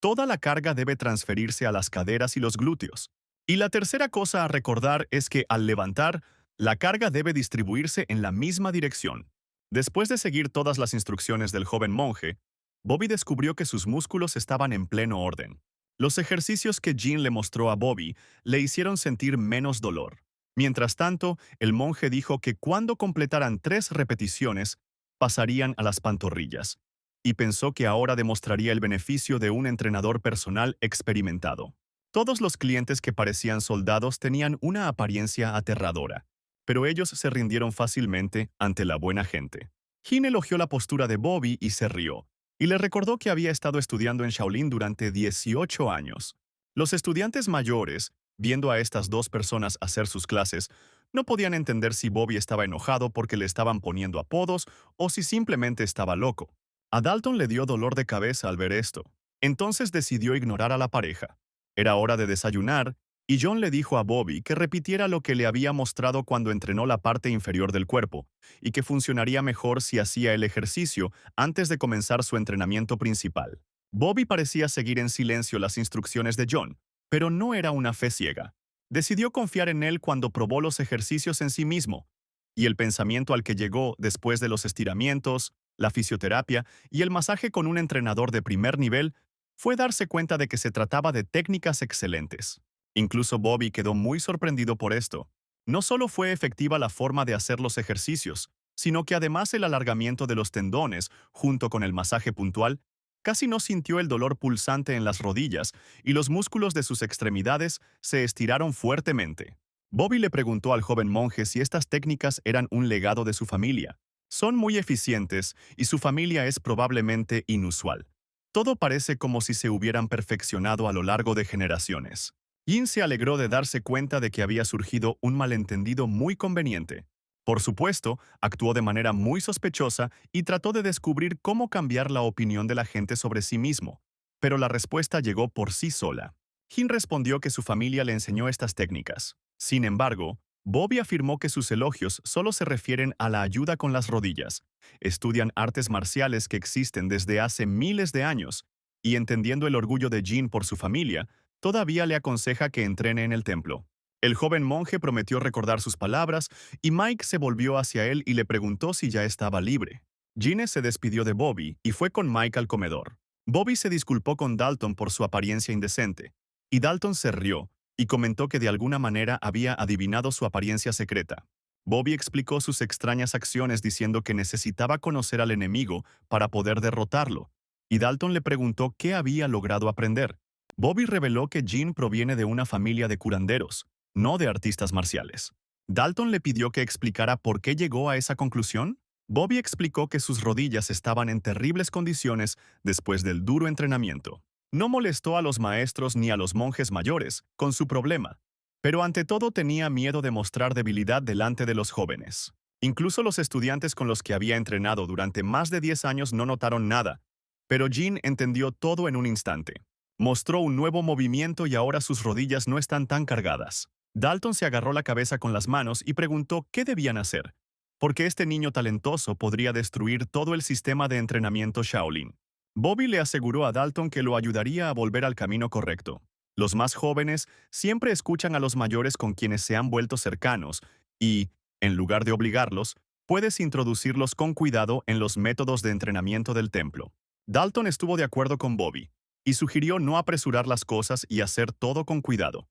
Toda la carga debe transferirse a las caderas y los glúteos. Y la tercera cosa a recordar es que al levantar, la carga debe distribuirse en la misma dirección. Después de seguir todas las instrucciones del joven monje, Bobby descubrió que sus músculos estaban en pleno orden. Los ejercicios que Jean le mostró a Bobby le hicieron sentir menos dolor. Mientras tanto, el monje dijo que cuando completaran 3 repeticiones, pasarían a las pantorrillas, y pensó que ahora demostraría el beneficio de un entrenador personal experimentado. Todos los clientes que parecían soldados tenían una apariencia aterradora, pero ellos se rindieron fácilmente ante la buena gente. Jin elogió la postura de Bobby y se rió, y le recordó que había estado estudiando en Shaolin durante 18 años. Los estudiantes mayores, viendo a estas dos personas hacer sus clases, no podían entender si Bobby estaba enojado porque le estaban poniendo apodos o si simplemente estaba loco. A Dalton le dio dolor de cabeza al ver esto. Entonces decidió ignorar a la pareja. Era hora de desayunar, y John le dijo a Bobby que repitiera lo que le había mostrado cuando entrenó la parte inferior del cuerpo, y que funcionaría mejor si hacía el ejercicio antes de comenzar su entrenamiento principal. Bobby parecía seguir en silencio las instrucciones de John, pero no era una fe ciega. Decidió confiar en él cuando probó los ejercicios en sí mismo, y el pensamiento al que llegó después de los estiramientos, la fisioterapia y el masaje con un entrenador de primer nivel fue darse cuenta de que se trataba de técnicas excelentes. Incluso Bobby quedó muy sorprendido por esto. No solo fue efectiva la forma de hacer los ejercicios, sino que además el alargamiento de los tendones, junto con el masaje puntual, casi no sintió el dolor pulsante en las rodillas y los músculos de sus extremidades se estiraron fuertemente. Bobby le preguntó al joven monje si estas técnicas eran un legado de su familia. Son muy eficientes y su familia es probablemente inusual. Todo parece como si se hubieran perfeccionado a lo largo de generaciones. Yin se alegró de darse cuenta de que había surgido un malentendido muy conveniente. Por supuesto, actuó de manera muy sospechosa y trató de descubrir cómo cambiar la opinión de la gente sobre sí mismo, pero la respuesta llegó por sí sola. Jin respondió que su familia le enseñó estas técnicas. Sin embargo, Bobby afirmó que sus elogios solo se refieren a la ayuda con las rodillas. Estudian artes marciales que existen desde hace miles de años, y entendiendo el orgullo de Jin por su familia, todavía le aconseja que entrene en el templo. El joven monje prometió recordar sus palabras y Mike se volvió hacia él y le preguntó si ya estaba libre. Gene se despidió de Bobby y fue con Mike al comedor. Bobby se disculpó con Dalton por su apariencia indecente, y Dalton se rió y comentó que de alguna manera había adivinado su apariencia secreta. Bobby explicó sus extrañas acciones diciendo que necesitaba conocer al enemigo para poder derrotarlo, y Dalton le preguntó qué había logrado aprender. Bobby reveló que Jean proviene de una familia de curanderos, no de artistas marciales. Dalton le pidió que explicara por qué llegó a esa conclusión. Bobby explicó que sus rodillas estaban en terribles condiciones después del duro entrenamiento. No molestó a los maestros ni a los monjes mayores con su problema, pero ante todo tenía miedo de mostrar debilidad delante de los jóvenes. Incluso los estudiantes con los que había entrenado durante más de 10 años no notaron nada, pero Jin entendió todo en un instante. Mostró un nuevo movimiento y ahora sus rodillas no están tan cargadas. Dalton se agarró la cabeza con las manos y preguntó qué debían hacer, porque este niño talentoso podría destruir todo el sistema de entrenamiento Shaolin. Bobby le aseguró a Dalton que lo ayudaría a volver al camino correcto. Los más jóvenes siempre escuchan a los mayores con quienes se han vuelto cercanos y, en lugar de obligarlos, puedes introducirlos con cuidado en los métodos de entrenamiento del templo. Dalton estuvo de acuerdo con Bobby y sugirió no apresurar las cosas y hacer todo con cuidado.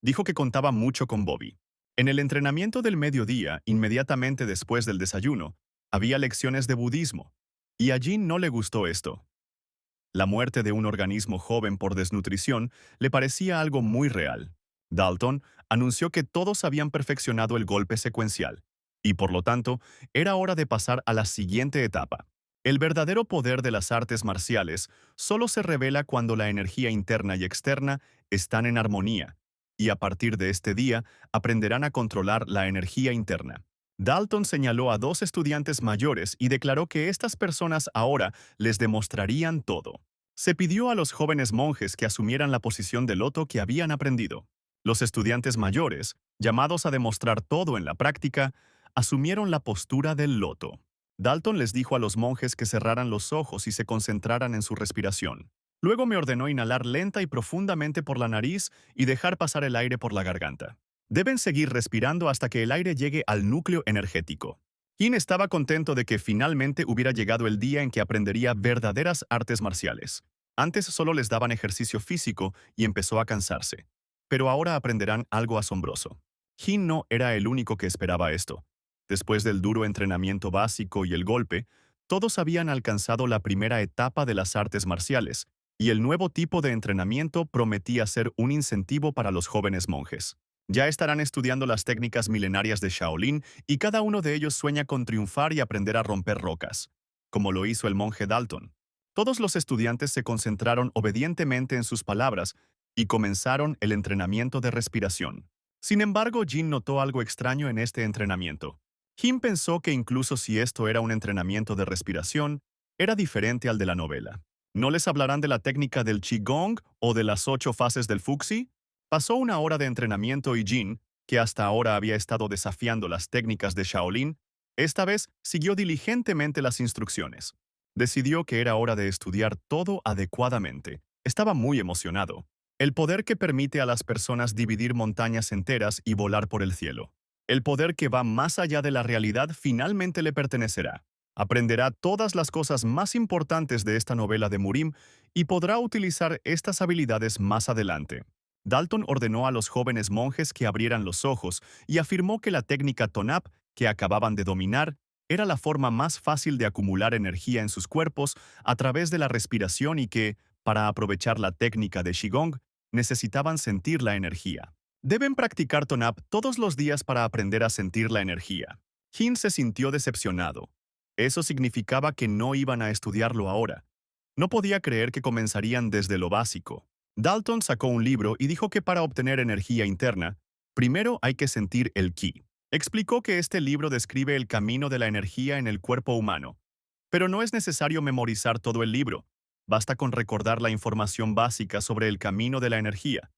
Dijo que contaba mucho con Bobby. En el entrenamiento del mediodía, inmediatamente después del desayuno, había lecciones de budismo, y a Jin no le gustó esto. La muerte de un organismo joven por desnutrición le parecía algo muy real. Dalton anunció que todos habían perfeccionado el golpe secuencial, y por lo tanto, era hora de pasar a la siguiente etapa. El verdadero poder de las artes marciales solo se revela cuando la energía interna y externa están en armonía, y a partir de este día aprenderán a controlar la energía interna. Dalton señaló a dos estudiantes mayores y declaró que estas personas ahora les demostrarían todo. Se pidió a los jóvenes monjes que asumieran la posición de loto que habían aprendido. Los estudiantes mayores, llamados a demostrar todo en la práctica, asumieron la postura del loto. Dalton les dijo a los monjes que cerraran los ojos y se concentraran en su respiración. Luego me ordenó inhalar lenta y profundamente por la nariz y dejar pasar el aire por la garganta. Deben seguir respirando hasta que el aire llegue al núcleo energético. Jin estaba contento de que finalmente hubiera llegado el día en que aprendería verdaderas artes marciales. Antes solo les daban ejercicio físico y empezó a cansarse. Pero ahora aprenderán algo asombroso. Jin no era el único que esperaba esto. Después del duro entrenamiento básico y el golpe, todos habían alcanzado la primera etapa de las artes marciales, y el nuevo tipo de entrenamiento prometía ser un incentivo para los jóvenes monjes. Ya estarán estudiando las técnicas milenarias de Shaolin y cada uno de ellos sueña con triunfar y aprender a romper rocas, como lo hizo el monje Dalton. Todos los estudiantes se concentraron obedientemente en sus palabras y comenzaron el entrenamiento de respiración. Sin embargo, Jin notó algo extraño en este entrenamiento. Jin pensó que incluso si esto era un entrenamiento de respiración, era diferente al de la novela. ¿No les hablarán de la técnica del Qigong o de las 8 fases del Fuxi? Pasó una hora de entrenamiento y Jin, que hasta ahora había estado desafiando las técnicas de Shaolin, esta vez siguió diligentemente las instrucciones. Decidió que era hora de estudiar todo adecuadamente. Estaba muy emocionado. El poder que permite a las personas dividir montañas enteras y volar por el cielo. El poder que va más allá de la realidad finalmente le pertenecerá. Aprenderá todas las cosas más importantes de esta novela de Murim y podrá utilizar estas habilidades más adelante. Dalton ordenó a los jóvenes monjes que abrieran los ojos y afirmó que la técnica Tonap, que acababan de dominar, era la forma más fácil de acumular energía en sus cuerpos a través de la respiración y que, para aprovechar la técnica de Qigong, necesitaban sentir la energía. Deben practicar Tonap todos los días para aprender a sentir la energía. Jin se sintió decepcionado. Eso significaba que no iban a estudiarlo ahora. No podía creer que comenzarían desde lo básico. Dalton sacó un libro y dijo que para obtener energía interna, primero hay que sentir el ki. Explicó que este libro describe el camino de la energía en el cuerpo humano. Pero no es necesario memorizar todo el libro. Basta con recordar la información básica sobre el camino de la energía.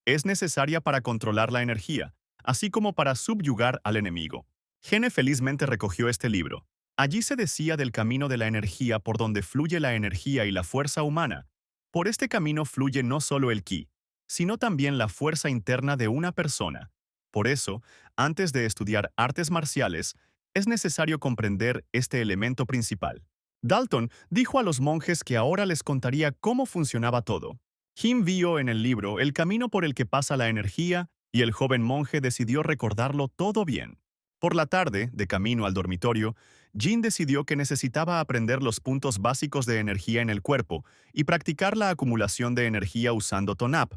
Es necesaria para controlar la energía, así como para subyugar al enemigo. Gene felizmente recogió este libro. Allí se decía del camino de la energía por donde fluye la energía y la fuerza humana. Por este camino fluye no solo el ki, sino también la fuerza interna de una persona. Por eso, antes de estudiar artes marciales, es necesario comprender este elemento principal. Dalton dijo a los monjes que ahora les contaría cómo funcionaba todo. Jim vio en el libro el camino por el que pasa la energía y el joven monje decidió recordarlo todo bien. Por la tarde, de camino al dormitorio, Jin decidió que necesitaba aprender los puntos básicos de energía en el cuerpo y practicar la acumulación de energía usando Tonap.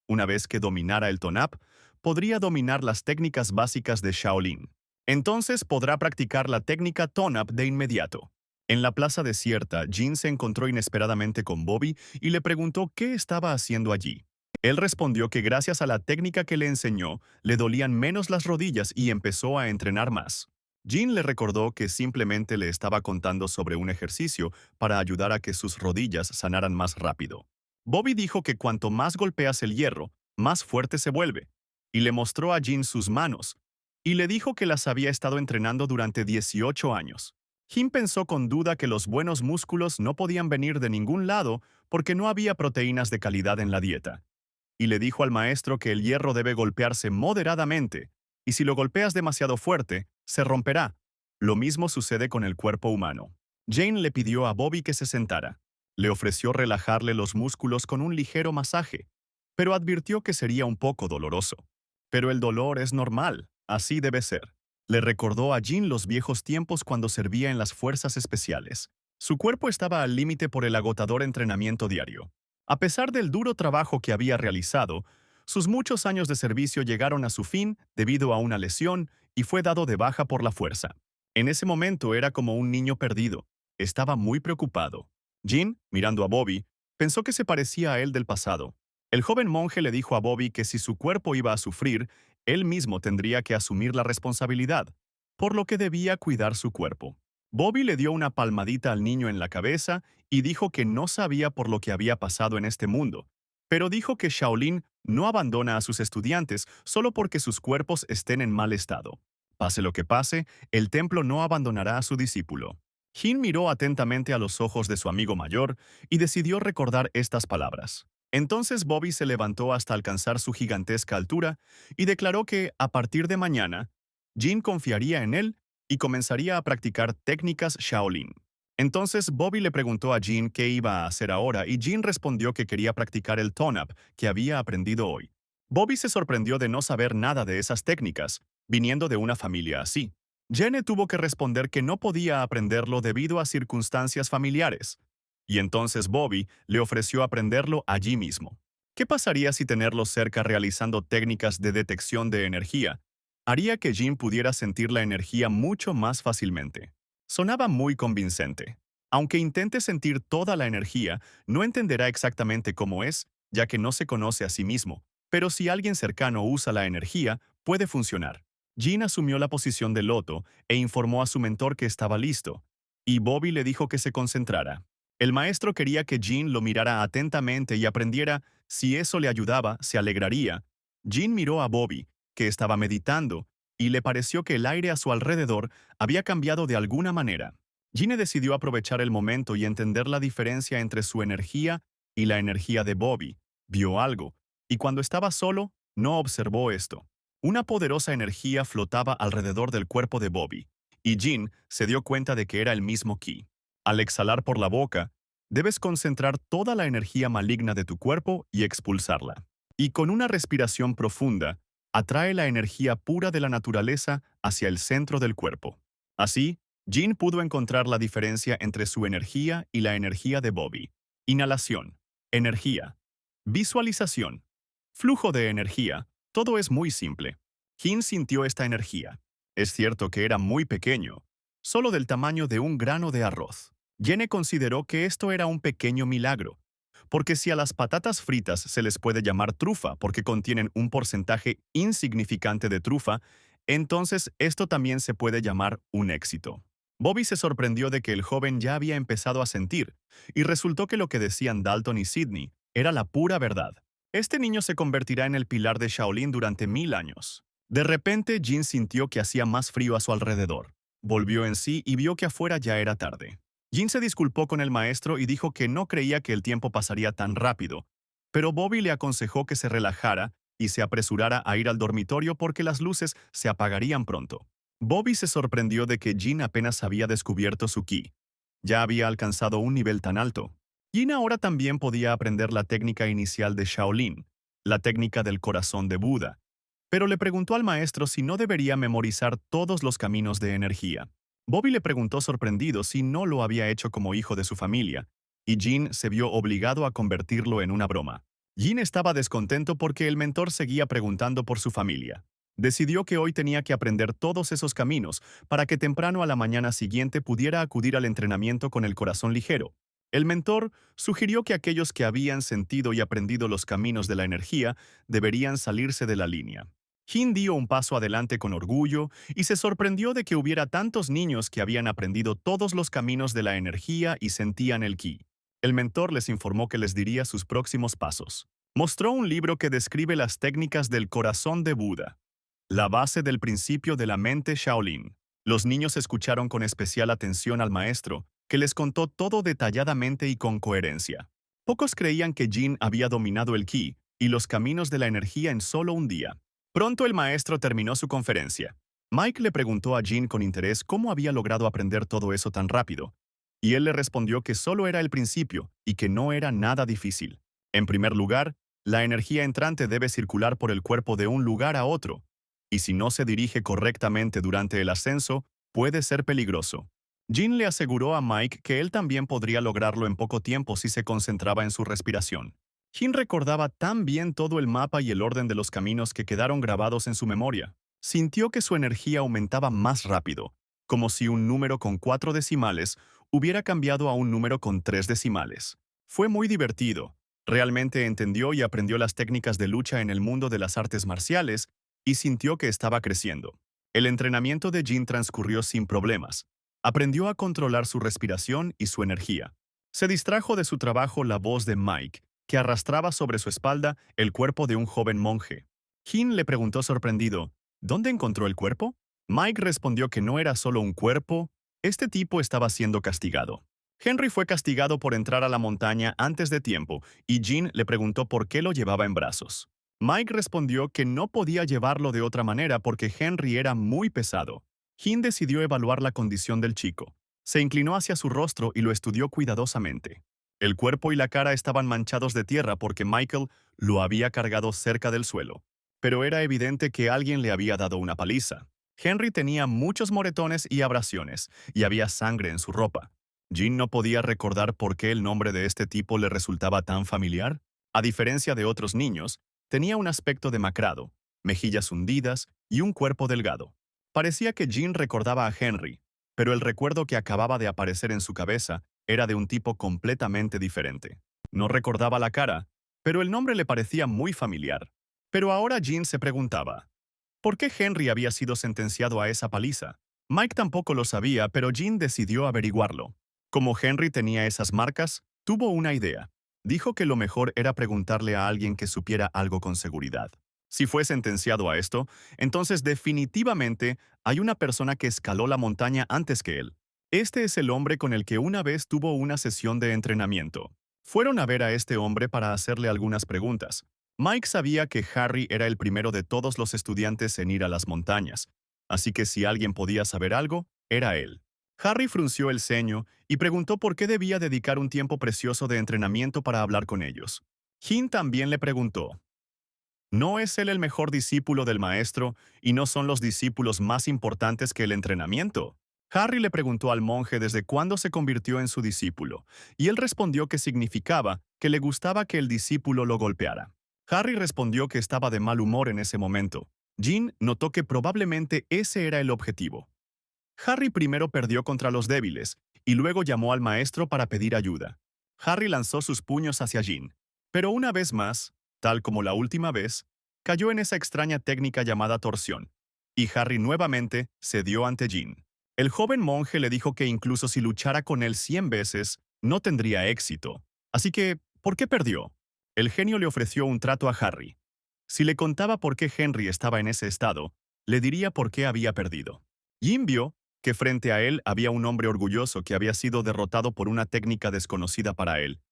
Una vez que dominara el Tonap, podría dominar las técnicas básicas de Shaolin. Entonces podrá practicar la técnica Tonap de inmediato. En la plaza desierta, Jin se encontró inesperadamente con Bobby y le preguntó qué estaba haciendo allí. Él respondió que gracias a la técnica que le enseñó, le dolían menos las rodillas y empezó a entrenar más. Jean le recordó que simplemente le estaba contando sobre un ejercicio para ayudar a que sus rodillas sanaran más rápido. Bobby dijo que cuanto más golpeas el hierro, más fuerte se vuelve, y le mostró a Jean sus manos, y le dijo que las había estado entrenando durante 18 años. Jean pensó con duda que los buenos músculos no podían venir de ningún lado porque no había proteínas de calidad en la dieta, y le dijo al maestro que el hierro debe golpearse moderadamente, y si lo golpeas demasiado fuerte, se romperá. Lo mismo sucede con el cuerpo humano. Jane le pidió a Bobby que se sentara. Le ofreció relajarle los músculos con un ligero masaje, pero advirtió que sería un poco doloroso. Pero el dolor es normal, así debe ser. Le recordó a Jean los viejos tiempos cuando servía en las fuerzas especiales. Su cuerpo estaba al límite por el agotador entrenamiento diario. A pesar del duro trabajo que había realizado, sus muchos años de servicio llegaron a su fin debido a una lesión y fue dado de baja por la fuerza. En ese momento era como un niño perdido. Estaba muy preocupado. Jean, mirando a Bobby, pensó que se parecía a él del pasado. El joven monje le dijo a Bobby que si su cuerpo iba a sufrir, él mismo tendría que asumir la responsabilidad, por lo que debía cuidar su cuerpo. Bobby le dio una palmadita al niño en la cabeza y dijo que no sabía por lo que había pasado en este mundo, pero dijo que Shaolin no abandona a sus estudiantes solo porque sus cuerpos estén en mal estado. Pase lo que pase, el templo no abandonará a su discípulo. Jin miró atentamente a los ojos de su amigo mayor y decidió recordar estas palabras. Entonces Bobby se levantó hasta alcanzar su gigantesca altura y declaró que, a partir de mañana, Jin confiaría en él y comenzaría a practicar técnicas Shaolin. Entonces Bobby le preguntó a Jin qué iba a hacer ahora y Jin respondió que quería practicar el Tone-Up que había aprendido hoy. Bobby se sorprendió de no saber nada de esas técnicas, viniendo de una familia así. Jenny tuvo que responder que no podía aprenderlo debido a circunstancias familiares. Y entonces Bobby le ofreció aprenderlo allí mismo. ¿Qué pasaría si tenerlo cerca realizando técnicas de detección de energía haría que Jin pudiera sentir la energía mucho más fácilmente? Sonaba muy convincente. Aunque intente sentir toda la energía, no entenderá exactamente cómo es, ya que no se conoce a sí mismo. Pero si alguien cercano usa la energía, puede funcionar. Jin asumió la posición de loto e informó a su mentor que estaba listo, y Bobby le dijo que se concentrara. El maestro quería que Jin lo mirara atentamente y aprendiera. Si eso le ayudaba, se alegraría. Jin miró a Bobby, que estaba meditando, y le pareció que el aire a su alrededor había cambiado de alguna manera. Gine decidió aprovechar el momento y entender la diferencia entre su energía y la energía de Bobby. Vio algo, y cuando estaba solo, no observó esto. Una poderosa energía flotaba alrededor del cuerpo de Bobby, y Jin se dio cuenta de que era el mismo ki. Al exhalar por la boca, debes concentrar toda la energía maligna de tu cuerpo y expulsarla. Y con una respiración profunda, atrae la energía pura de la naturaleza hacia el centro del cuerpo. Así, Jin pudo encontrar la diferencia entre su energía y la energía de Bobby. Inhalación, energía. Visualización, flujo de energía. Todo es muy simple. Jin sintió esta energía. Es cierto que era muy pequeño, solo del tamaño de un grano de arroz. Jenny consideró que esto era un pequeño milagro, porque si a las patatas fritas se les puede llamar trufa porque contienen un porcentaje insignificante de trufa, entonces esto también se puede llamar un éxito. Bobby se sorprendió de que el joven ya había empezado a sentir, y resultó que lo que decían Dalton y Sidney era la pura verdad. Este niño se convertirá en el pilar de Shaolin durante 1000 años. De repente, Jin sintió que hacía más frío a su alrededor. Volvió en sí y vio que afuera ya era tarde. Jin se disculpó con el maestro y dijo que no creía que el tiempo pasaría tan rápido, pero Bobby le aconsejó que se relajara y se apresurara a ir al dormitorio porque las luces se apagarían pronto. Bobby se sorprendió de que Jin apenas había descubierto su ki. Ya había alcanzado un nivel tan alto. Jin ahora también podía aprender la técnica inicial de Shaolin, la técnica del corazón de Buda, pero le preguntó al maestro si no debería memorizar todos los caminos de energía. Bobby le preguntó sorprendido si no lo había hecho como hijo de su familia, y Jin se vio obligado a convertirlo en una broma. Jin estaba descontento porque el mentor seguía preguntando por su familia. Decidió que hoy tenía que aprender todos esos caminos para que temprano a la mañana siguiente pudiera acudir al entrenamiento con el corazón ligero. El mentor sugirió que aquellos que habían sentido y aprendido los caminos de la energía deberían salirse de la línea. Jin dio un paso adelante con orgullo y se sorprendió de que hubiera tantos niños que habían aprendido todos los caminos de la energía y sentían el ki. El mentor les informó que les diría sus próximos pasos. Mostró un libro que describe las técnicas del corazón de Buda, la base del principio de la mente Shaolin. Los niños escucharon con especial atención al maestro, que les contó todo detalladamente y con coherencia. Pocos creían que Jin había dominado el ki y los caminos de la energía en solo un día. Pronto el maestro terminó su conferencia. Mike le preguntó a Jin con interés cómo había logrado aprender todo eso tan rápido, y él le respondió que solo era el principio y que no era nada difícil. En primer lugar, la energía entrante debe circular por el cuerpo de un lugar a otro, y si no se dirige correctamente durante el ascenso, puede ser peligroso. Jin le aseguró a Mike que él también podría lograrlo en poco tiempo si se concentraba en su respiración. Jin recordaba tan bien todo el mapa y el orden de los caminos que quedaron grabados en su memoria. Sintió que su energía aumentaba más rápido, como si un número con 4 decimales hubiera cambiado a un número con 3 decimales. Fue muy divertido. Realmente entendió y aprendió las técnicas de lucha en el mundo de las artes marciales y sintió que estaba creciendo. El entrenamiento de Jin transcurrió sin problemas. Aprendió a controlar su respiración y su energía. Se distrajo de su trabajo la voz de Mike, que arrastraba sobre su espalda el cuerpo de un joven monje. Jin le preguntó sorprendido, ¿dónde encontró el cuerpo? Mike respondió que no era solo un cuerpo, este tipo estaba siendo castigado. Henry fue castigado por entrar a la montaña antes de tiempo y Jin le preguntó por qué lo llevaba en brazos. Mike respondió que no podía llevarlo de otra manera porque Henry era muy pesado. Jin decidió evaluar la condición del chico. Se inclinó hacia su rostro y lo estudió cuidadosamente. El cuerpo y la cara estaban manchados de tierra porque Michael lo había cargado cerca del suelo. Pero era evidente que alguien le había dado una paliza. Henry tenía muchos moretones y abrasiones, y había sangre en su ropa. Jin no podía recordar por qué el nombre de este tipo le resultaba tan familiar. A diferencia de otros niños, tenía un aspecto demacrado, mejillas hundidas y un cuerpo delgado. Parecía que Jin recordaba a Henry, pero el recuerdo que acababa de aparecer en su cabeza era de un tipo completamente diferente. No recordaba la cara, pero el nombre le parecía muy familiar. Pero ahora Jin se preguntaba, ¿por qué Henry había sido sentenciado a esa paliza? Mike tampoco lo sabía, pero Jin decidió averiguarlo. Como Henry tenía esas marcas, tuvo una idea. Dijo que lo mejor era preguntarle a alguien que supiera algo con seguridad. Si fue sentenciado a esto, entonces definitivamente hay una persona que escaló la montaña antes que él. Este es el hombre con el que una vez tuvo una sesión de entrenamiento. Fueron a ver a este hombre para hacerle algunas preguntas. Mike sabía que Harry era el primero de todos los estudiantes en ir a las montañas, así que si alguien podía saber algo, era él. Harry frunció el ceño y preguntó por qué debía dedicar un tiempo precioso de entrenamiento para hablar con ellos. Jin también le preguntó, ¿no es él el mejor discípulo del maestro y no son los discípulos más importantes que el entrenamiento? Harry le preguntó al monje desde cuándo se convirtió en su discípulo, y él respondió que significaba que le gustaba que el discípulo lo golpeara. Harry respondió que estaba de mal humor en ese momento. Jin notó que probablemente ese era el objetivo. Harry primero perdió contra los débiles, y luego llamó al maestro para pedir ayuda. Harry lanzó sus puños hacia Jin, pero una vez más, tal como la última vez, cayó en esa extraña técnica llamada torsión, y Harry nuevamente cedió ante Jin. El joven monje le dijo que incluso si luchara con él 100 veces, no tendría éxito. Así que, ¿por qué perdió? El genio le ofreció un trato a Harry. Si le contaba por qué Henry estaba en ese estado, le diría por qué había perdido. Jin vio que frente a él había un hombre orgulloso que había sido derrotado por una técnica desconocida para él,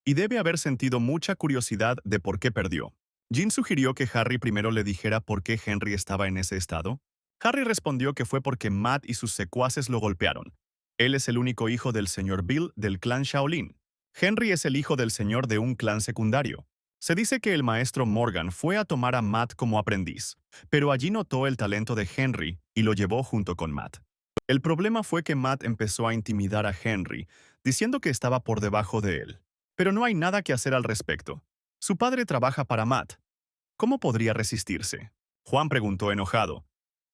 y debe haber sentido mucha curiosidad de por qué perdió. Jin sugirió que Harry primero le dijera por qué Henry estaba en ese estado. Harry respondió que fue porque Matt y sus secuaces lo golpearon. Él es el único hijo del señor Bill del clan Shaolin. Henry es el hijo del señor de un clan secundario. Se dice que el maestro Morgan fue a tomar a Matt como aprendiz, pero allí notó el talento de Henry y lo llevó junto con Matt. El problema fue que Matt empezó a intimidar a Henry, diciendo que estaba por debajo de él. Pero no hay nada que hacer al respecto. Su padre trabaja para Matt. ¿Cómo podría resistirse? Juan preguntó enojado.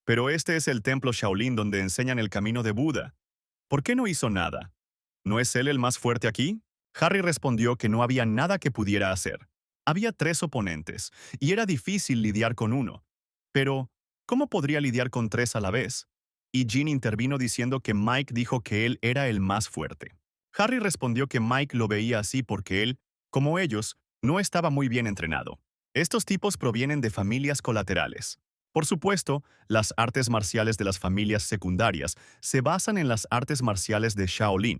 Pero este es el templo Shaolin donde enseñan el camino de Buda. ¿Por qué no hizo nada? ¿No es él el más fuerte aquí? Harry respondió que no había nada que pudiera hacer. Había 3 oponentes, y era difícil lidiar con uno. Pero, ¿cómo podría lidiar con tres a la vez? Y Jean intervino diciendo que Mike dijo que él era el más fuerte. Harry respondió que Mike lo veía así porque él, como ellos, no estaba muy bien entrenado. Estos tipos provienen de familias colaterales. Por supuesto, las artes marciales de las familias secundarias se basan en las artes marciales de Shaolin,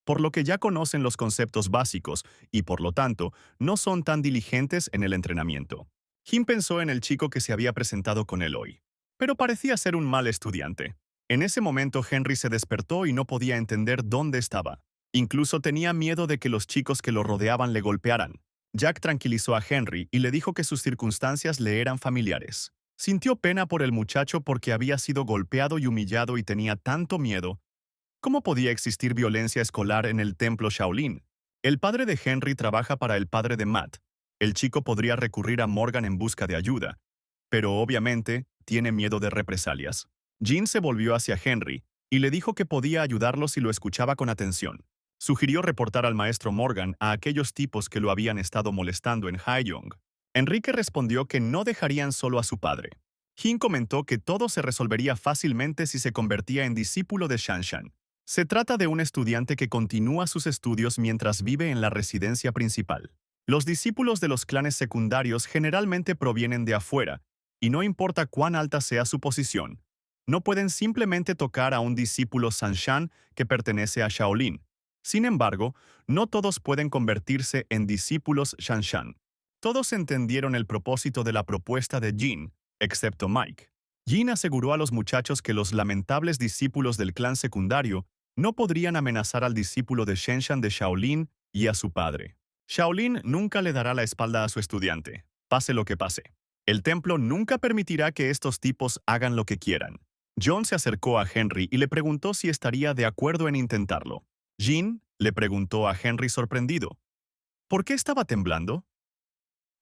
por lo que ya conocen los conceptos básicos y, por lo tanto, no son tan diligentes en el entrenamiento. Jim pensó en el chico que se había presentado con él hoy, pero parecía ser un mal estudiante. En ese momento Henry se despertó y no podía entender dónde estaba. Incluso tenía miedo de que los chicos que lo rodeaban le golpearan. Jack tranquilizó a Henry y le dijo que sus circunstancias le eran familiares. Sintió pena por el muchacho porque había sido golpeado y humillado y tenía tanto miedo. ¿Cómo podía existir violencia escolar en el templo Shaolin? El padre de Henry trabaja para el padre de Matt. El chico podría recurrir a Morgan en busca de ayuda, pero obviamente tiene miedo de represalias. Jean se volvió hacia Henry y le dijo que podía ayudarlo si lo escuchaba con atención. Sugirió reportar al maestro Morgan a aquellos tipos que lo habían estado molestando en Haeyong. Enrique respondió que no dejarían solo a su padre. Jin comentó que todo se resolvería fácilmente si se convertía en discípulo de Shanshan. Se trata de un estudiante que continúa sus estudios mientras vive en la residencia principal. Los discípulos de los clanes secundarios generalmente provienen de afuera, y no importa cuán alta sea su posición, no pueden simplemente tocar a un discípulo Sanshan que pertenece a Shaolin. Sin embargo, no todos pueden convertirse en discípulos Shanshan. Todos entendieron el propósito de la propuesta de Jin, excepto Mike. Jin aseguró a los muchachos que los lamentables discípulos del clan secundario no podrían amenazar al discípulo de Shenshan de Shaolin y a su padre. Shaolin nunca le dará la espalda a su estudiante, pase lo que pase. El templo nunca permitirá que estos tipos hagan lo que quieran. John se acercó a Henry y le preguntó si estaría de acuerdo en intentarlo. Jean le preguntó a Henry sorprendido. ¿Por qué estaba temblando?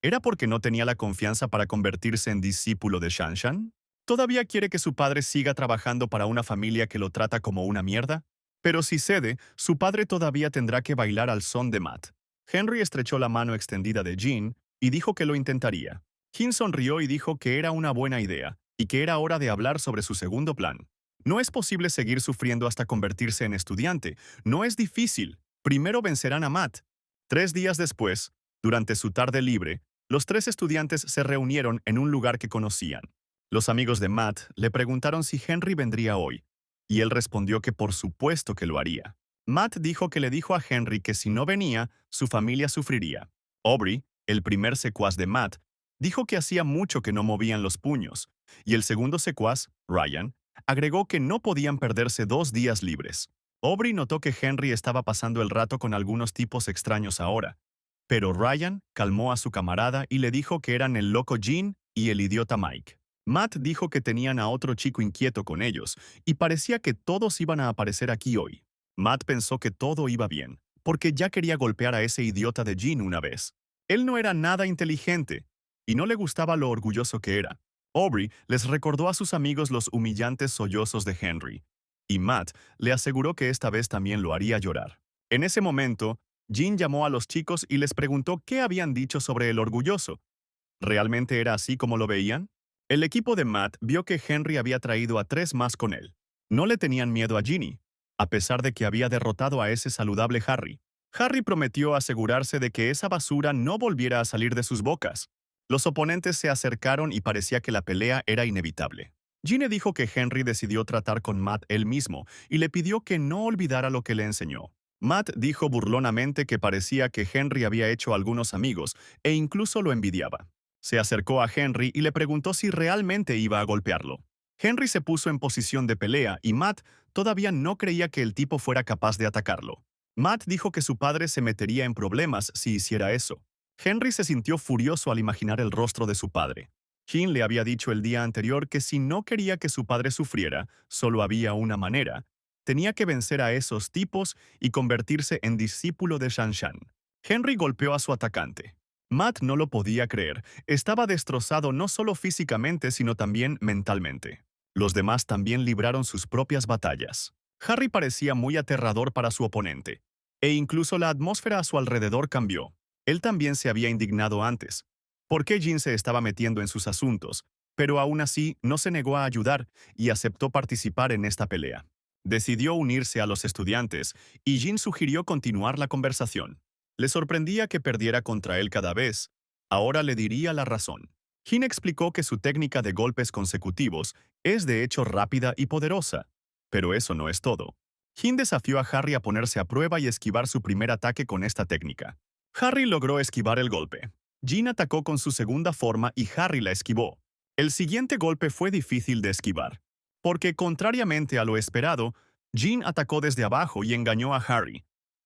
¿Era porque no tenía la confianza para convertirse en discípulo de Shanshan? ¿Todavía quiere que su padre siga trabajando para una familia que lo trata como una mierda? Pero si cede, su padre todavía tendrá que bailar al son de Matt. Henry estrechó la mano extendida de Jean y dijo que lo intentaría. Jean sonrió y dijo que era una buena idea y que era hora de hablar sobre su segundo plan. No es posible seguir sufriendo hasta convertirse en estudiante. No es difícil. Primero vencerán a Matt. 3 días después, durante su tarde libre, los tres estudiantes se reunieron en un lugar que conocían. Los amigos de Matt le preguntaron si Henry vendría hoy, y él respondió que por supuesto que lo haría. Matt dijo que le dijo a Henry que si no venía, su familia sufriría. Aubrey, el primer secuaz de Matt, dijo que hacía mucho que no movían los puños, y el segundo secuaz, Ryan, agregó que no podían perderse 2 días libres. Aubrey notó que Henry estaba pasando el rato con algunos tipos extraños ahora, pero Ryan calmó a su camarada y le dijo que eran el loco Jean y el idiota Mike. Matt dijo que tenían a otro chico inquieto con ellos, y parecía que todos iban a aparecer aquí hoy. Matt pensó que todo iba bien, porque ya quería golpear a ese idiota de Jean una vez. Él no era nada inteligente, y no le gustaba lo orgulloso que era. Aubrey les recordó a sus amigos los humillantes sollozos de Henry, y Matt le aseguró que esta vez también lo haría llorar. En ese momento, Jean llamó a los chicos y les preguntó qué habían dicho sobre el orgulloso. ¿Realmente era así como lo veían? El equipo de Matt vio que Henry había traído a 3 más con él. No le tenían miedo a Ginny, a pesar de que había derrotado a ese saludable Harry. Harry prometió asegurarse de que esa basura no volviera a salir de sus bocas. Los oponentes se acercaron y parecía que la pelea era inevitable. Ginny dijo que Henry decidió tratar con Matt él mismo y le pidió que no olvidara lo que le enseñó. Matt dijo burlonamente que parecía que Henry había hecho algunos amigos e incluso lo envidiaba. Se acercó a Henry y le preguntó si realmente iba a golpearlo. Henry se puso en posición de pelea y Matt todavía no creía que el tipo fuera capaz de atacarlo. Matt dijo que su padre se metería en problemas si hiciera eso. Henry se sintió furioso al imaginar el rostro de su padre. Jean le había dicho el día anterior que si no quería que su padre sufriera, solo había una manera. Tenía que vencer a esos tipos y convertirse en discípulo de Shanshan. Henry golpeó a su atacante. Matt no lo podía creer. Estaba destrozado no solo físicamente, sino también mentalmente. Los demás también libraron sus propias batallas. Harry parecía muy aterrador para su oponente, e incluso la atmósfera a su alrededor cambió. Él también se había indignado antes. ¿Por qué Jean se estaba metiendo en sus asuntos? pero aún así no se negó a ayudar y aceptó participar en esta pelea. Decidió unirse a los estudiantes y Jin sugirió continuar la conversación. Le sorprendía que perdiera contra él cada vez. Ahora le diría la razón. Jin explicó que su técnica de golpes consecutivos es de hecho rápida y poderosa. Pero eso no es todo. Jin desafió a Harry a ponerse a prueba y esquivar su primer ataque con esta técnica. Harry logró esquivar el golpe. Jin atacó con su segunda forma y Harry la esquivó. El siguiente golpe fue difícil de esquivar, porque contrariamente a lo esperado, Jin atacó desde abajo y engañó a Harry,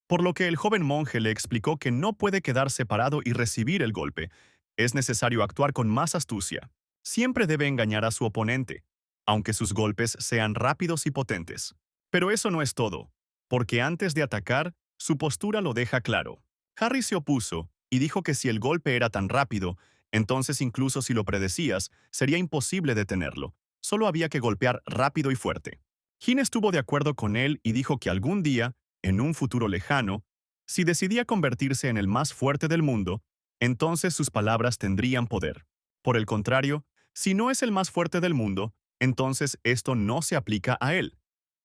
por lo que el joven monje le explicó que no puede quedar separado y recibir el golpe. Es necesario actuar con más astucia. Siempre debe engañar a su oponente, aunque sus golpes sean rápidos y potentes. Pero eso no es todo, porque antes de atacar, su postura lo deja claro. Harry se opuso y dijo que si el golpe era tan rápido, entonces incluso si lo predecías, sería imposible detenerlo. Solo había que golpear rápido y fuerte. Jin estuvo de acuerdo con él y dijo que algún día, en un futuro lejano, si decidía convertirse en el más fuerte del mundo, entonces sus palabras tendrían poder. Por el contrario, si no es el más fuerte del mundo, entonces esto no se aplica a él,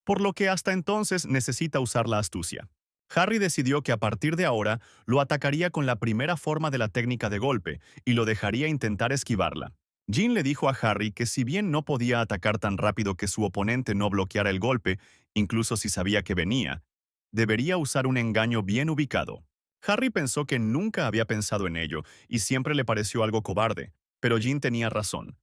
por lo que hasta entonces necesita usar la astucia. Harry decidió que a partir de ahora lo atacaría con la primera forma de la técnica de golpe y lo dejaría intentar esquivarla. Jin le dijo a Harry que si bien no podía atacar tan rápido que su oponente no bloqueara el golpe, incluso si sabía que venía, debería usar un engaño bien ubicado. Harry pensó que nunca había pensado en ello y siempre le pareció algo cobarde, pero Jin tenía razón.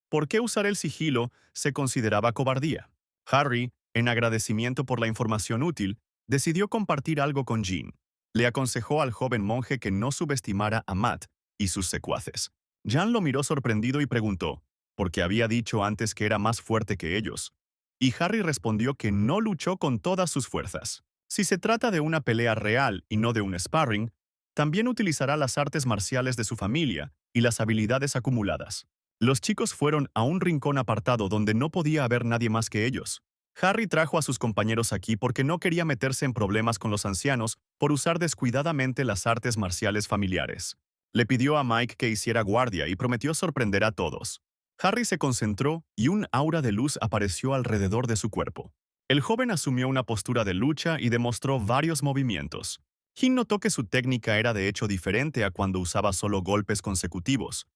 ¿Por qué usar el sigilo se consideraba cobardía? Harry, en agradecimiento por la información útil, decidió compartir algo con Jin. Le aconsejó al joven monje que no subestimara a Matt y sus secuaces. Jan lo miró sorprendido y preguntó, ¿por qué había dicho antes que era más fuerte que ellos? Y Harry respondió que no luchó con todas sus fuerzas. Si se trata de una pelea real y no de un sparring, también utilizará las artes marciales de su familia y las habilidades acumuladas. Los chicos fueron a un rincón apartado donde no podía haber nadie más que ellos. Harry trajo a sus compañeros aquí porque no quería meterse en problemas con los ancianos por usar descuidadamente las artes marciales familiares. Le pidió a Mike que hiciera guardia y prometió sorprender a todos. Harry se concentró y un aura de luz apareció alrededor de su cuerpo. El joven asumió una postura de lucha y demostró varios movimientos. Jin notó que su técnica era de hecho diferente a cuando usaba solo golpes consecutivos.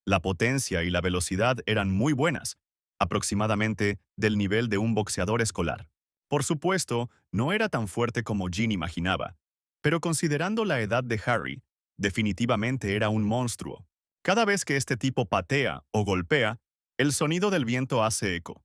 La potencia y la velocidad eran muy buenas, aproximadamente del nivel de un boxeador escolar. Por supuesto, no era tan fuerte como Jin imaginaba, pero considerando la edad de Harry, definitivamente era un monstruo. Cada vez que este tipo patea o golpea, el sonido del viento hace eco.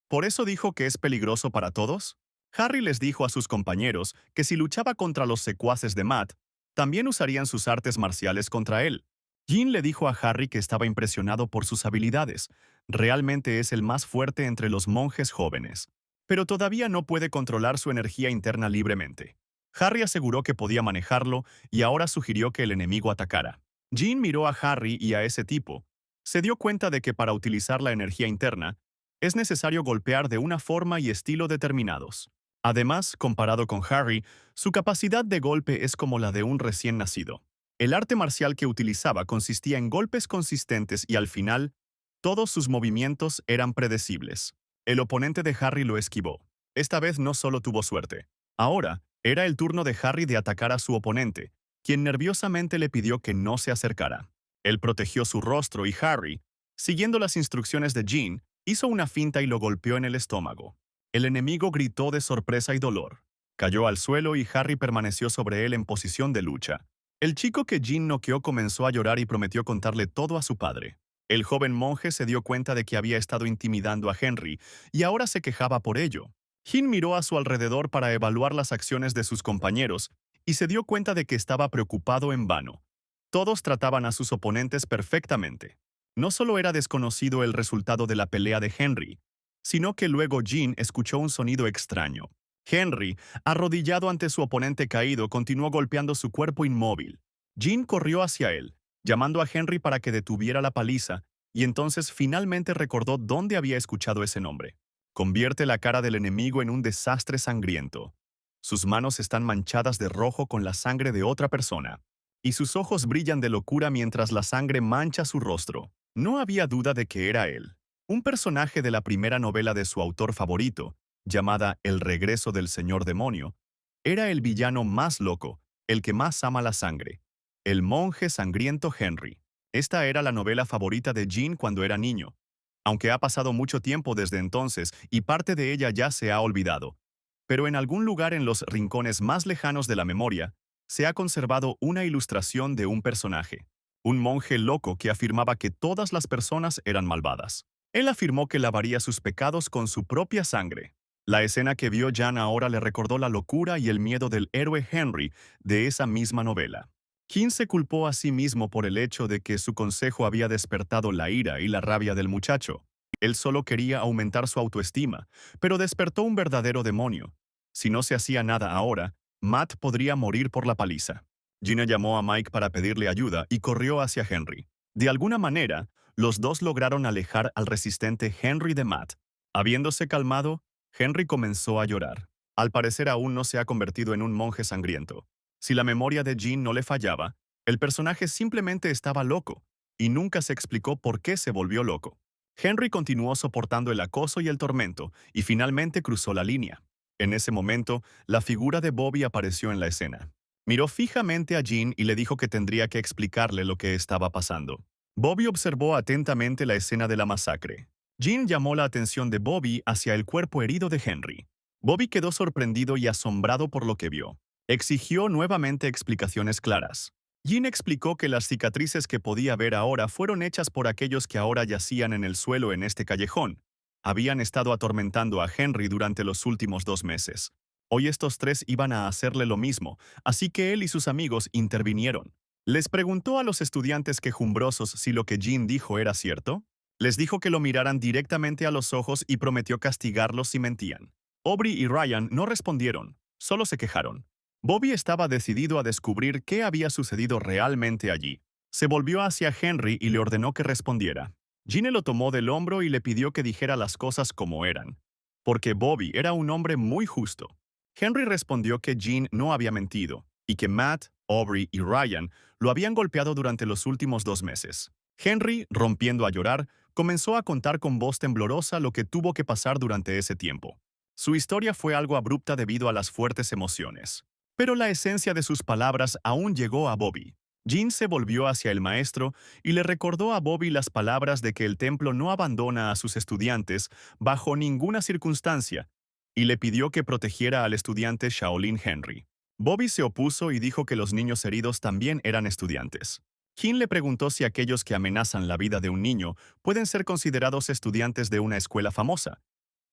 ¿Por eso dijo que es peligroso para todos? Harry les dijo a sus compañeros que si luchaba contra los secuaces de Matt, también usarían sus artes marciales contra él. Jin le dijo a Harry que estaba impresionado por sus habilidades. Realmente es el más fuerte entre los monjes jóvenes. Pero todavía no puede controlar su energía interna libremente. Harry aseguró que podía manejarlo y ahora sugirió que el enemigo atacara. Jin miró a Harry y a ese tipo. Se dio cuenta de que para utilizar la energía interna, es necesario golpear de una forma y estilo determinados. Además, comparado con Harry, su capacidad de golpe es como la de un recién nacido. El arte marcial que utilizaba consistía en golpes consistentes y al final, todos sus movimientos eran predecibles. El oponente de Harry lo esquivó. Esta vez no solo tuvo suerte. Ahora, era el turno de Harry de atacar a su oponente, quien nerviosamente le pidió que no se acercara. Él protegió su rostro y Harry, siguiendo las instrucciones de Jin, hizo una finta y lo golpeó en el estómago. El enemigo gritó de sorpresa y dolor. Cayó al suelo y Harry permaneció sobre él en posición de lucha. El chico que Jin noqueó comenzó a llorar y prometió contarle todo a su padre. El joven monje se dio cuenta de que había estado intimidando a Henry y ahora se quejaba por ello. Jin miró a su alrededor para evaluar las acciones de sus compañeros y se dio cuenta de que estaba preocupado en vano. Todos trataban a sus oponentes perfectamente. No solo era desconocido el resultado de la pelea de Henry, sino que luego Jin escuchó un sonido extraño. Henry, arrodillado ante su oponente caído, continuó golpeando su cuerpo inmóvil. Jin corrió hacia él, llamando a Henry para que detuviera la paliza, y entonces finalmente recordó dónde había escuchado ese nombre. Convierte la cara del enemigo en un desastre sangriento. Sus manos están manchadas de rojo con la sangre de otra persona, y sus ojos brillan de locura mientras la sangre mancha su rostro. No había duda de que era él, un personaje de la primera novela de su autor favorito, llamada El regreso del señor demonio. Era el villano más loco, el que más ama la sangre, el monje sangriento Henry. Esta era la novela favorita de Jean cuando era niño, aunque ha pasado mucho tiempo desde entonces y parte de ella ya se ha olvidado. Pero en algún lugar en los rincones más lejanos de la memoria, se ha conservado una ilustración de un personaje, un monje loco que afirmaba que todas las personas eran malvadas. Él afirmó que lavaría sus pecados con su propia sangre. La escena que vio Jan ahora le recordó la locura y el miedo del héroe Henry de esa misma novela. King se culpó a sí mismo por el hecho de que su consejo había despertado la ira y la rabia del muchacho. Él solo quería aumentar su autoestima, pero despertó un verdadero demonio. Si no se hacía nada ahora, Matt podría morir por la paliza. Gina llamó a Mike para pedirle ayuda y corrió hacia Henry. De alguna manera, los dos lograron alejar al resistente Henry de Matt. Habiéndose calmado, Henry comenzó a llorar. Al parecer aún no se ha convertido en un monje sangriento. Si la memoria de Jean no le fallaba, el personaje simplemente estaba loco, y nunca se explicó por qué se volvió loco. Henry continuó soportando el acoso y el tormento, y finalmente cruzó la línea. En ese momento, la figura de Bobby apareció en la escena. Miró fijamente a Jean y le dijo que tendría que explicarle lo que estaba pasando. Bobby observó atentamente la escena de la masacre. Jean llamó la atención de Bobby hacia el cuerpo herido de Henry. Bobby quedó sorprendido y asombrado por lo que vio. Exigió nuevamente explicaciones claras. Jean explicó que las cicatrices que podía ver ahora fueron hechas por aquellos que ahora yacían en el suelo en este callejón. Habían estado atormentando a Henry durante los últimos 2 meses. Hoy estos tres iban a hacerle lo mismo, así que él y sus amigos intervinieron. Les preguntó a los estudiantes quejumbrosos si lo que Jean dijo era cierto. Les dijo que lo miraran directamente a los ojos y prometió castigarlos si mentían. Aubrey y Ryan no respondieron, solo se quejaron. Bobby estaba decidido a descubrir qué había sucedido realmente allí. Se volvió hacia Henry y le ordenó que respondiera. Gina lo tomó del hombro y le pidió que dijera las cosas como eran, porque Bobby era un hombre muy justo. Henry respondió que Jean no había mentido, y que Matt, Aubrey y Ryan lo habían golpeado durante los últimos 2 meses. Henry, rompiendo a llorar, comenzó a contar con voz temblorosa lo que tuvo que pasar durante ese tiempo. Su historia fue algo abrupta debido a las fuertes emociones. Pero la esencia de sus palabras aún llegó a Bobby. Jean se volvió hacia el maestro y le recordó a Bobby las palabras de que el templo no abandona a sus estudiantes bajo ninguna circunstancia, y le pidió que protegiera al estudiante Shaolin Henry. Bobby se opuso y dijo que los niños heridos también eran estudiantes. Jean le preguntó si aquellos que amenazan la vida de un niño pueden ser considerados estudiantes de una escuela famosa.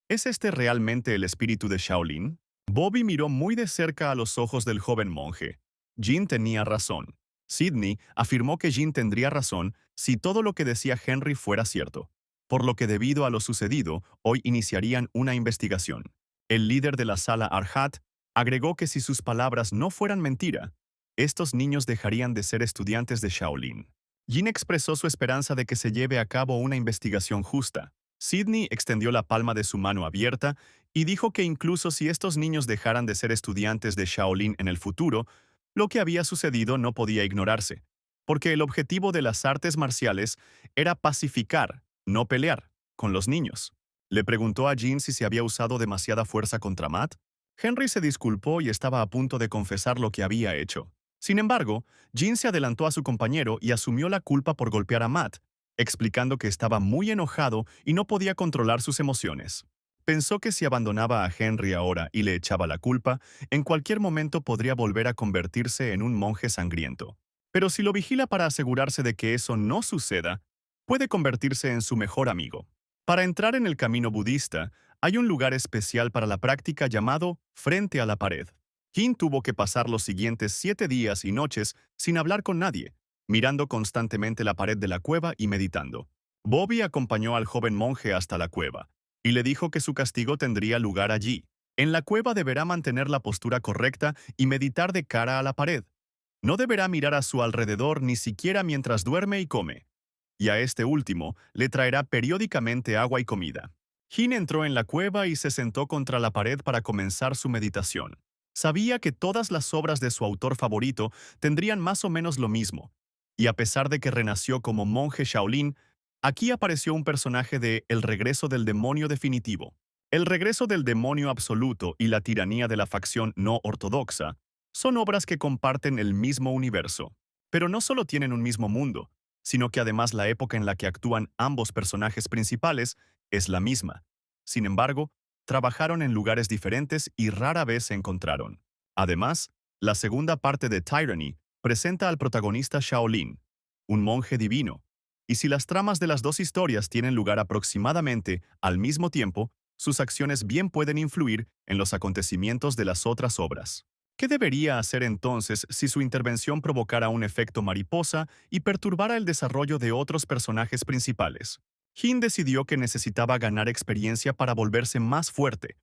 ¿Es este realmente el espíritu de Shaolin? Bobby miró muy de cerca a los ojos del joven monje. Jean tenía razón. Sidney afirmó que Jean tendría razón si todo lo que decía Henry fuera cierto, por lo que debido a lo sucedido, hoy iniciarían una investigación. El líder de la sala Arhat agregó que si sus palabras no fueran mentira, estos niños dejarían de ser estudiantes de Shaolin. Jean expresó su esperanza de que se lleve a cabo una investigación justa. Sidney extendió la palma de su mano abierta y dijo que incluso si estos niños dejaran de ser estudiantes de Shaolin en el futuro, lo que había sucedido no podía ignorarse, porque el objetivo de las artes marciales era pacificar, no pelear, con los niños. Le preguntó a Jean si se había usado demasiada fuerza contra Matt. Henry se disculpó y estaba a punto de confesar lo que había hecho. Sin embargo, Jean se adelantó a su compañero y asumió la culpa por golpear a Matt, explicando que estaba muy enojado y no podía controlar sus emociones. Pensó que si abandonaba a Henry ahora y le echaba la culpa, en cualquier momento podría volver a convertirse en un monje sangriento. Pero si lo vigila para asegurarse de que eso no suceda, puede convertirse en su mejor amigo. Para entrar en el camino budista, hay un lugar especial para la práctica llamado frente a la pared. Jin tuvo que pasar los siguientes 7 días y noches sin hablar con nadie, mirando constantemente la pared de la cueva y meditando. Bobby acompañó al joven monje hasta la cueva, y le dijo que su castigo tendría lugar allí. En la cueva deberá mantener la postura correcta y meditar de cara a la pared. No deberá mirar a su alrededor ni siquiera mientras duerme y come. Y a este último le traerá periódicamente agua y comida. Jin entró en la cueva y se sentó contra la pared para comenzar su meditación. Sabía que todas las obras de su autor favorito tendrían más o menos lo mismo, y a pesar de que renació como monje Shaolin, Aquí apareció un personaje de El regreso del demonio definitivo. El regreso del demonio absoluto y la tiranía de la facción no ortodoxa son obras que comparten el mismo universo, pero no solo tienen un mismo mundo, sino que además la época en la que actúan ambos personajes principales es la misma. Sin embargo, trabajaron en lugares diferentes y rara vez se encontraron. Además, la segunda parte de Tyranny presenta al protagonista Shaolin, un monje divino, y si las tramas de las dos historias tienen lugar aproximadamente al mismo tiempo, sus acciones bien pueden influir en los acontecimientos de las otras obras. ¿Qué debería hacer entonces si su intervención provocara un efecto mariposa y perturbara el desarrollo de otros personajes principales? Jin decidió que necesitaba ganar experiencia para volverse más fuerte,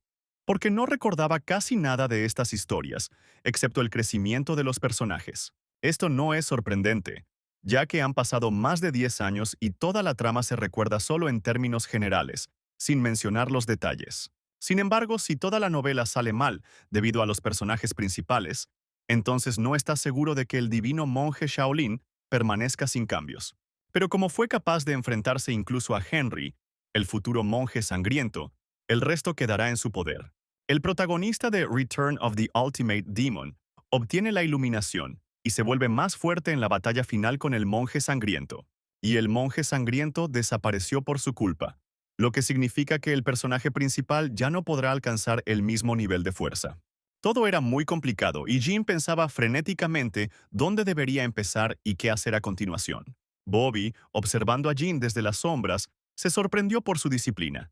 porque no recordaba casi nada de estas historias, excepto el crecimiento de los personajes. Esto no es sorprendente, ya que han pasado más de 10 años y toda la trama se recuerda solo en términos generales, sin mencionar los detalles. Sin embargo, si toda la novela sale mal debido a los personajes principales, entonces no está seguro de que el divino monje Shaolin permanezca sin cambios. Pero como fue capaz de enfrentarse incluso a Henry, el futuro monje sangriento, el resto quedará en su poder. El protagonista de Return of the Ultimate Demon obtiene la iluminación y se vuelve más fuerte en la batalla final con el monje sangriento. Y el monje sangriento desapareció por su culpa, lo que significa que el personaje principal ya no podrá alcanzar el mismo nivel de fuerza. Todo era muy complicado y Jin pensaba frenéticamente dónde debería empezar y qué hacer a continuación. Bobby, observando a Jin desde las sombras, se sorprendió por su disciplina.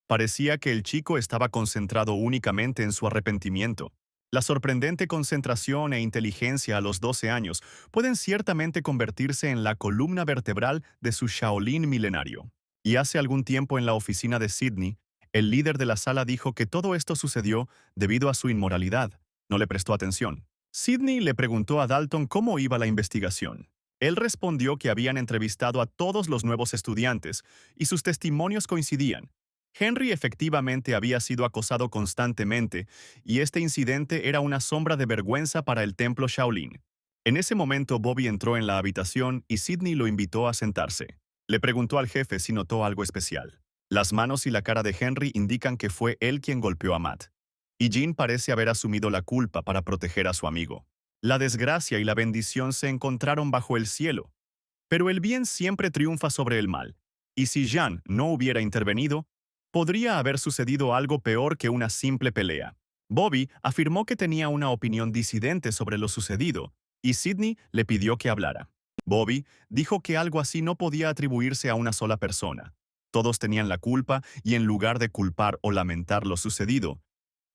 Parecía que el chico estaba concentrado únicamente en su arrepentimiento. La sorprendente concentración e inteligencia a los 12 años pueden ciertamente convertirse en la columna vertebral de su Shaolin milenario. Y hace algún tiempo en la oficina de Sydney, el líder de la sala dijo que todo esto sucedió debido a su inmoralidad. No le prestó atención. Sydney le preguntó a Dalton cómo iba la investigación. Él respondió que habían entrevistado a todos los nuevos estudiantes y sus testimonios coincidían. Henry efectivamente había sido acosado constantemente, y este incidente era una sombra de vergüenza para el templo Shaolin. En ese momento Bobby entró en la habitación y Sidney lo invitó a sentarse. Le preguntó al jefe si notó algo especial. Las manos y la cara de Henry indican que fue él quien golpeó a Matt. Y Jean parece haber asumido la culpa para proteger a su amigo. La desgracia y la bendición se encontraron bajo el cielo. Pero el bien siempre triunfa sobre el mal. Y si Jean no hubiera intervenido, podría haber sucedido algo peor que una simple pelea. Bobby afirmó que tenía una opinión disidente sobre lo sucedido, y Sidney le pidió que hablara. Bobby dijo que algo así no podía atribuirse a una sola persona. Todos tenían la culpa y en lugar de culpar o lamentar lo sucedido,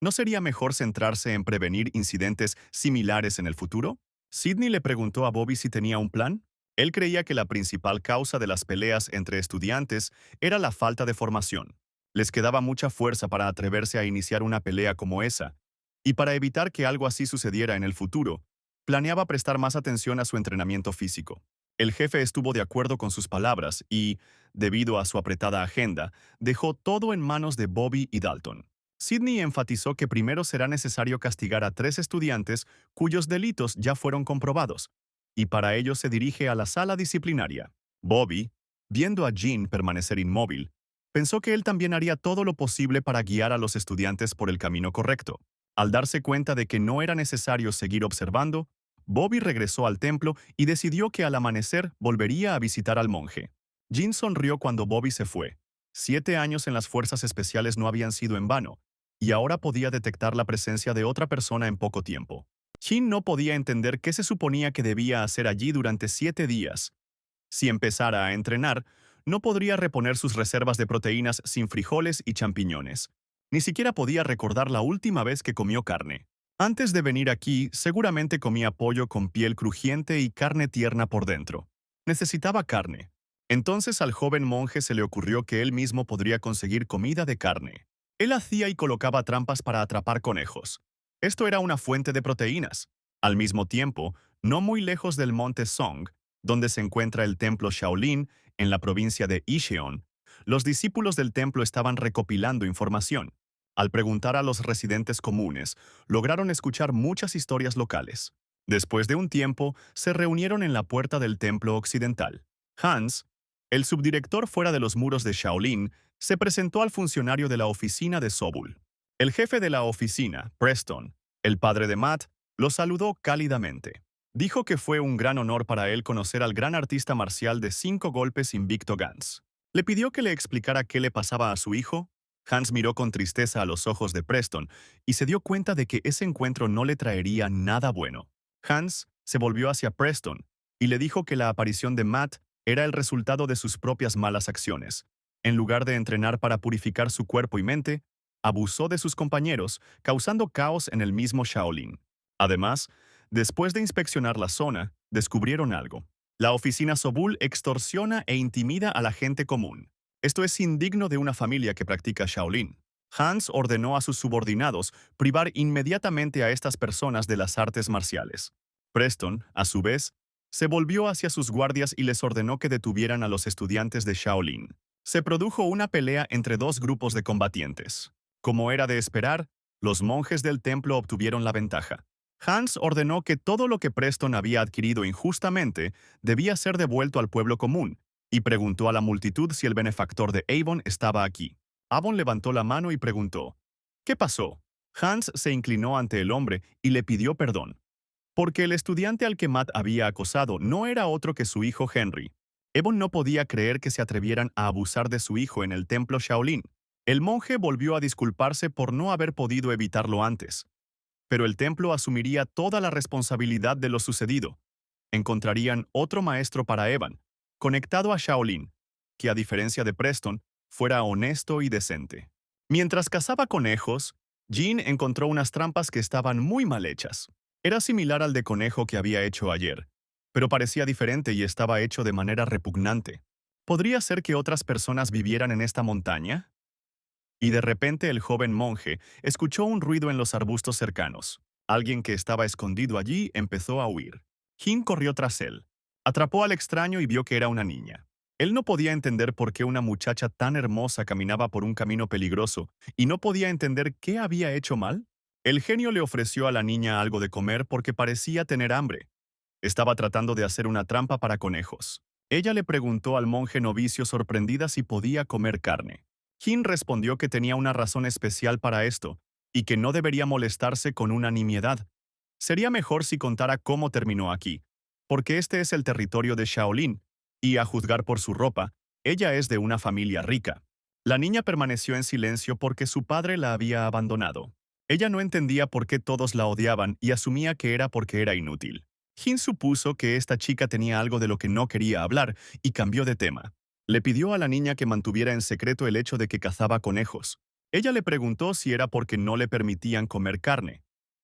¿no sería mejor centrarse en prevenir incidentes similares en el futuro? Sidney le preguntó a Bobby si tenía un plan. Él creía que la principal causa de las peleas entre estudiantes era la falta de formación. Les quedaba mucha fuerza para atreverse a iniciar una pelea como esa, y para evitar que algo así sucediera en el futuro, planeaba prestar más atención a su entrenamiento físico. El jefe estuvo de acuerdo con sus palabras y, debido a su apretada agenda, dejó todo en manos de Bobby y Dalton. Sidney enfatizó que primero será necesario castigar a 3 estudiantes cuyos delitos ya fueron comprobados, y para ello se dirige a la sala disciplinaria. Bobby, viendo a Jean permanecer inmóvil, pensó que él también haría todo lo posible para guiar a los estudiantes por el camino correcto. Al darse cuenta de que no era necesario seguir observando, Bobby regresó al templo y decidió que al amanecer volvería a visitar al monje. Jean sonrió cuando Bobby se fue. 7 años en las fuerzas especiales no habían sido en vano, y ahora podía detectar la presencia de otra persona en poco tiempo. Jean no podía entender qué se suponía que debía hacer allí durante 7 días. Si empezara a entrenar, no podría reponer sus reservas de proteínas sin frijoles y champiñones. Ni siquiera podía recordar la última vez que comió carne. Antes de venir aquí, seguramente comía pollo con piel crujiente y carne tierna por dentro. Necesitaba carne. Entonces al joven monje se le ocurrió que él mismo podría conseguir comida de carne. Él hacía y colocaba trampas para atrapar conejos. Esto era una fuente de proteínas. Al mismo tiempo, no muy lejos del monte Song, donde se encuentra el templo Shaolin, en la provincia de Icheon, los discípulos del templo estaban recopilando información. Al preguntar a los residentes comunes, lograron escuchar muchas historias locales. Después de un tiempo, se reunieron en la puerta del templo occidental. Hans, El subdirector fuera de los muros de Shaolin se presentó al funcionario de la oficina de Sobul. El jefe de la oficina, Preston, el padre de Matt, lo saludó cálidamente. Dijo que fue un gran honor para él conocer al gran artista marcial de 5 golpes invicto Gans. Le pidió que le explicara qué le pasaba a su hijo. Hans miró con tristeza a los ojos de Preston y se dio cuenta de que ese encuentro no le traería nada bueno. Hans se volvió hacia Preston y le dijo que la aparición de Matt era el resultado de sus propias malas acciones. En lugar de entrenar para purificar su cuerpo y mente, abusó de sus compañeros, causando caos en el mismo Shaolin. Además, después de inspeccionar la zona, descubrieron algo. La oficina Sobul extorsiona e intimida a la gente común. Esto es indigno de una familia que practica Shaolin. Hans ordenó a sus subordinados privar inmediatamente a estas personas de las artes marciales. Preston, a su vez, se volvió hacia sus guardias y les ordenó que detuvieran a los estudiantes de Shaolin. Se produjo una pelea entre dos grupos de combatientes. Como era de esperar, los monjes del templo obtuvieron la ventaja. Hans ordenó que todo lo que Preston había adquirido injustamente debía ser devuelto al pueblo común, y preguntó a la multitud si el benefactor de Avon estaba aquí. Avon levantó la mano y preguntó, ¿qué pasó? Hans se inclinó ante el hombre y le pidió perdón. Porque el estudiante al que Matt había acosado no era otro que su hijo Henry. Avon no podía creer que se atrevieran a abusar de su hijo en el templo Shaolin. El monje volvió a disculparse por no haber podido evitarlo antes. Pero el templo asumiría toda la responsabilidad de lo sucedido. Encontrarían otro maestro para Evan, conectado a Shaolin, que a diferencia de Preston, fuera honesto y decente. Mientras cazaba conejos, Jean encontró unas trampas que estaban muy mal hechas. Era similar al de conejo que había hecho ayer, pero parecía diferente y estaba hecho de manera repugnante. ¿Podría ser que otras personas vivieran en esta montaña? Y de repente el joven monje escuchó un ruido en los arbustos cercanos. Alguien que estaba escondido allí empezó a huir. Jin corrió tras él. Atrapó al extraño y vio que era una niña. Él no podía entender por qué una muchacha tan hermosa caminaba por un camino peligroso y no podía entender qué había hecho mal. El genio le ofreció a la niña algo de comer porque parecía tener hambre. Estaba tratando de hacer una trampa para conejos. Ella le preguntó al monje novicio sorprendida si podía comer carne. Jin respondió que tenía una razón especial para esto, y que no debería molestarse con una nimiedad. Sería mejor si contara cómo terminó aquí, porque este es el territorio de Shaolin, y a juzgar por su ropa, ella es de una familia rica. La niña permaneció en silencio porque su padre la había abandonado. Ella no entendía por qué todos la odiaban y asumía que era porque era inútil. Jin supuso que esta chica tenía algo de lo que no quería hablar y cambió de tema. Le pidió a la niña que mantuviera en secreto el hecho de que cazaba conejos. Ella le preguntó si era porque no le permitían comer carne.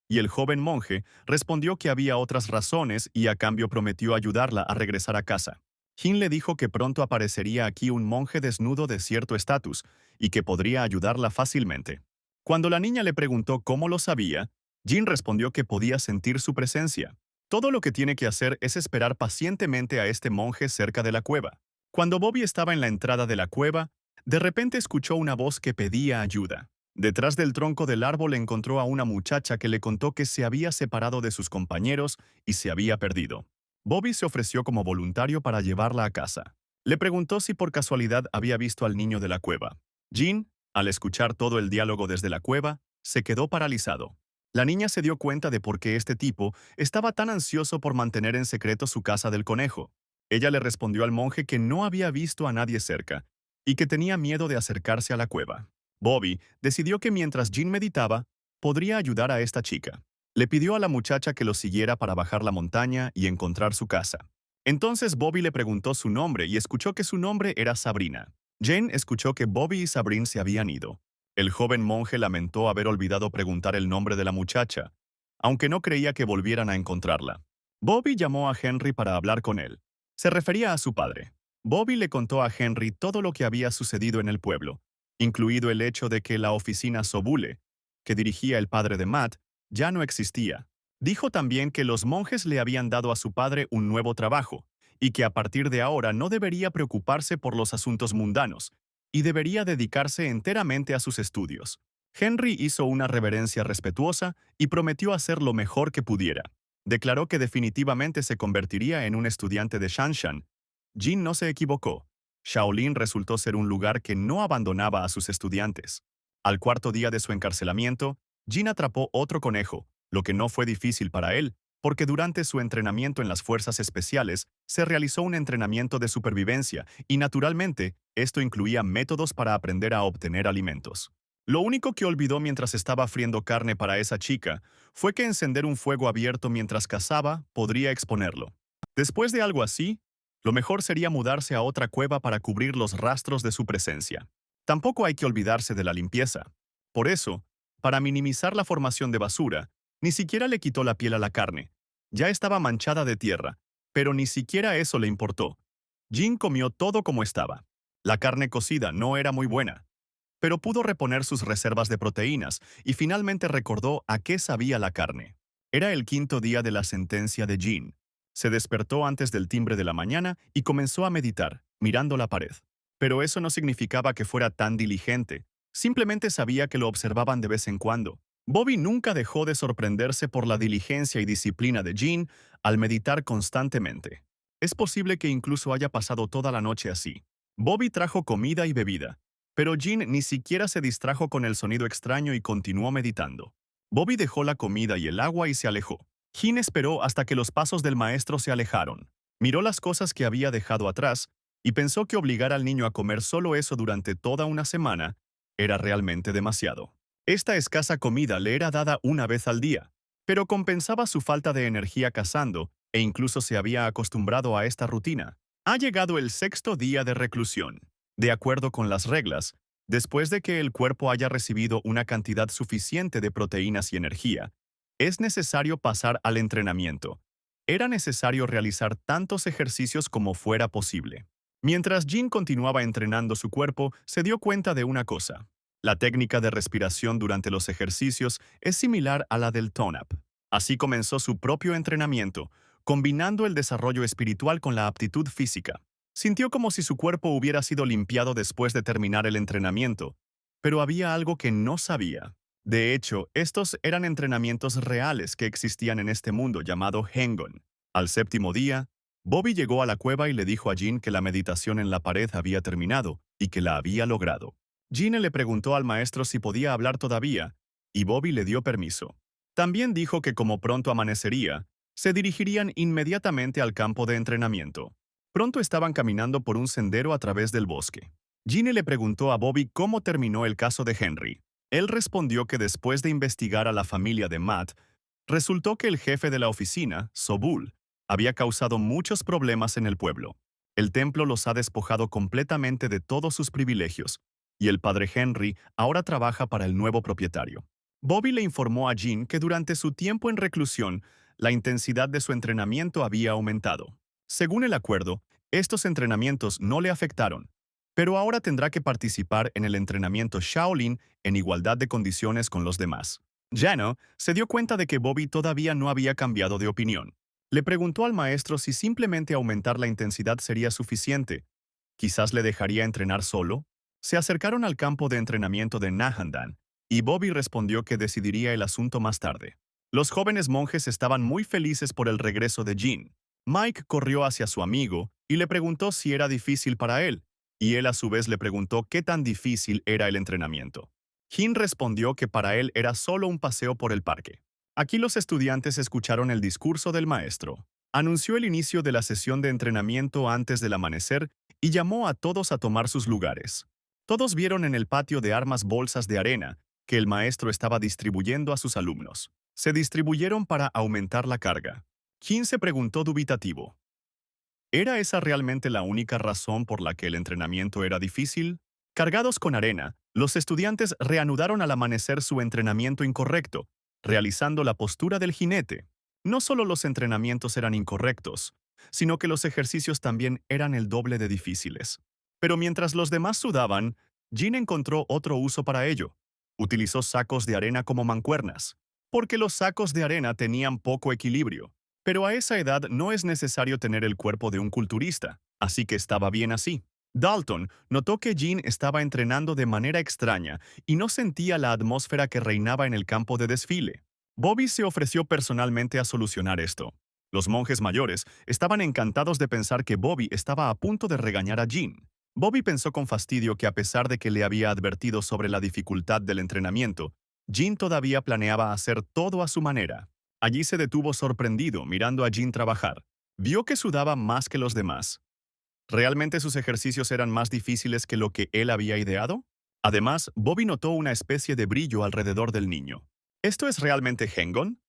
Y el joven monje respondió que había otras razones y a cambio prometió ayudarla a regresar a casa. Jin le dijo que pronto aparecería aquí un monje desnudo de cierto estatus y que podría ayudarla fácilmente. Cuando la niña le preguntó cómo lo sabía, Jin respondió que podía sentir su presencia. Todo lo que tiene que hacer es esperar pacientemente a este monje cerca de la cueva. Cuando Bobby estaba en la entrada de la cueva, de repente escuchó una voz que pedía ayuda. Detrás del tronco del árbol encontró a una muchacha que le contó que se había separado de sus compañeros y se había perdido. Bobby se ofreció como voluntario para llevarla a casa. Le preguntó si por casualidad había visto al niño de la cueva. Jean, al escuchar todo el diálogo desde la cueva, se quedó paralizado. La niña se dio cuenta de por qué este tipo estaba tan ansioso por mantener en secreto su casa del conejo. Ella le respondió al monje que no había visto a nadie cerca y que tenía miedo de acercarse a la cueva. Bobby decidió que mientras Jean meditaba, podría ayudar a esta chica. Le pidió a la muchacha que lo siguiera para bajar la montaña y encontrar su casa. Entonces Bobby le preguntó su nombre y escuchó que su nombre era Sabrina. Jane escuchó que Bobby y Sabrina se habían ido. El joven monje lamentó haber olvidado preguntar el nombre de la muchacha, aunque no creía que volvieran a encontrarla. Bobby llamó a Henry para hablar con él. Se refería a su padre. Bobby le contó a Henry todo lo que había sucedido en el pueblo, incluido el hecho de que la oficina Sobule, que dirigía el padre de Matt, ya no existía. Dijo también que los monjes le habían dado a su padre un nuevo trabajo, y que a partir de ahora no debería preocuparse por los asuntos mundanos, y debería dedicarse enteramente a sus estudios. Henry hizo una reverencia respetuosa y prometió hacer lo mejor que pudiera. Declaró que definitivamente se convertiría en un estudiante de Shanshan. Jin no se equivocó. Shaolin resultó ser un lugar que no abandonaba a sus estudiantes. Al cuarto día de su encarcelamiento, Jin atrapó otro conejo, lo que no fue difícil para él, porque durante su entrenamiento en las fuerzas especiales se realizó un entrenamiento de supervivencia y naturalmente esto incluía métodos para aprender a obtener alimentos. Lo único que olvidó mientras estaba friendo carne para esa chica fue que encender un fuego abierto mientras cazaba podría exponerlo. Después de algo así, lo mejor sería mudarse a otra cueva para cubrir los rastros de su presencia. Tampoco hay que olvidarse de la limpieza. Por eso, para minimizar la formación de basura, ni siquiera le quitó la piel a la carne. Ya estaba manchada de tierra, pero ni siquiera eso le importó. Jin comió todo como estaba. La carne cocida no era muy buena, pero pudo reponer sus reservas de proteínas y finalmente recordó a qué sabía la carne. Era el quinto día de la sentencia de Jin. Se despertó antes del timbre de la mañana y comenzó a meditar, mirando la pared. Pero eso no significaba que fuera tan diligente, simplemente sabía que lo observaban de vez en cuando. Bobby nunca dejó de sorprenderse por la diligencia y disciplina de Jin al meditar constantemente. Es posible que incluso haya pasado toda la noche así. Bobby trajo comida y bebida, pero Jin ni siquiera se distrajo con el sonido extraño y continuó meditando. Bobby dejó la comida y el agua y se alejó. Jin esperó hasta que los pasos del maestro se alejaron. Miró las cosas que había dejado atrás y pensó que obligar al niño a comer solo eso durante toda una semana era realmente demasiado. Esta escasa comida le era dada una vez al día, pero compensaba su falta de energía cazando e incluso se había acostumbrado a esta rutina. Ha llegado el sexto día de reclusión. De acuerdo con las reglas, después de que el cuerpo haya recibido una cantidad suficiente de proteínas y energía, es necesario pasar al entrenamiento. Era necesario realizar tantos ejercicios como fuera posible. Mientras Jin continuaba entrenando su cuerpo, se dio cuenta de una cosa. La técnica de respiración durante los ejercicios es similar a la del tone-up. Así comenzó su propio entrenamiento, combinando el desarrollo espiritual con la aptitud física. Sintió como si su cuerpo hubiera sido limpiado después de terminar el entrenamiento, pero había algo que no sabía. De hecho, estos eran entrenamientos reales que existían en este mundo llamado Hengon. Al séptimo día, Bobby llegó a la cueva y le dijo a Jin que la meditación en la pared había terminado y que la había logrado. Jin le preguntó al maestro si podía hablar todavía, y Bobby le dio permiso. También dijo que como pronto amanecería, se dirigirían inmediatamente al campo de entrenamiento. Pronto estaban caminando por un sendero a través del bosque. Ginny le preguntó a Bobby cómo terminó el caso de Henry. Él respondió que después de investigar a la familia de Matt, resultó que el jefe de la oficina, Sobul, había causado muchos problemas en el pueblo. El templo los ha despojado completamente de todos sus privilegios, y el padre Henry ahora trabaja para el nuevo propietario. Bobby le informó a Jean que durante su tiempo en reclusión, la intensidad de su entrenamiento había aumentado. Según el acuerdo, estos entrenamientos no le afectaron, pero ahora tendrá que participar en el entrenamiento Shaolin en igualdad de condiciones con los demás. Jano se dio cuenta de que Bobby todavía no había cambiado de opinión. Le preguntó al maestro si simplemente aumentar la intensidad sería suficiente. Quizás le dejaría entrenar solo. Se acercaron al campo de entrenamiento de Nahandan, y Bobby respondió que decidiría el asunto más tarde. Los jóvenes monjes estaban muy felices por el regreso de Jin. Mike corrió hacia su amigo y le preguntó si era difícil para él, y él a su vez le preguntó qué tan difícil era el entrenamiento. Jin respondió que para él era solo un paseo por el parque. Aquí los estudiantes escucharon el discurso del maestro. Anunció el inicio de la sesión de entrenamiento antes del amanecer y llamó a todos a tomar sus lugares. Todos vieron en el patio de armas bolsas de arena que el maestro estaba distribuyendo a sus alumnos. Se distribuyeron para aumentar la carga. Jin se preguntó dubitativo. ¿Era esa realmente la única razón por la que el entrenamiento era difícil? Cargados con arena, los estudiantes reanudaron al amanecer su entrenamiento incorrecto, realizando la postura del jinete. No solo los entrenamientos eran incorrectos, sino que los ejercicios también eran el doble de difíciles. Pero mientras los demás sudaban, Jin encontró otro uso para ello. Utilizó sacos de arena como mancuernas, porque los sacos de arena tenían poco equilibrio. Pero a esa edad no es necesario tener el cuerpo de un culturista, así que estaba bien así. Dalton notó que Jin estaba entrenando de manera extraña y no sentía la atmósfera que reinaba en el campo de desfile. Bobby se ofreció personalmente a solucionar esto. Los monjes mayores estaban encantados de pensar que Bobby estaba a punto de regañar a Jin. Bobby pensó con fastidio que a pesar de que le había advertido sobre la dificultad del entrenamiento, Jean todavía planeaba hacer todo a su manera. Allí se detuvo sorprendido mirando a Jean trabajar. Vio que sudaba más que los demás. ¿Realmente sus ejercicios eran más difíciles que lo que él había ideado? Además, Bobby notó una especie de brillo alrededor del niño. ¿Esto es realmente Hengon?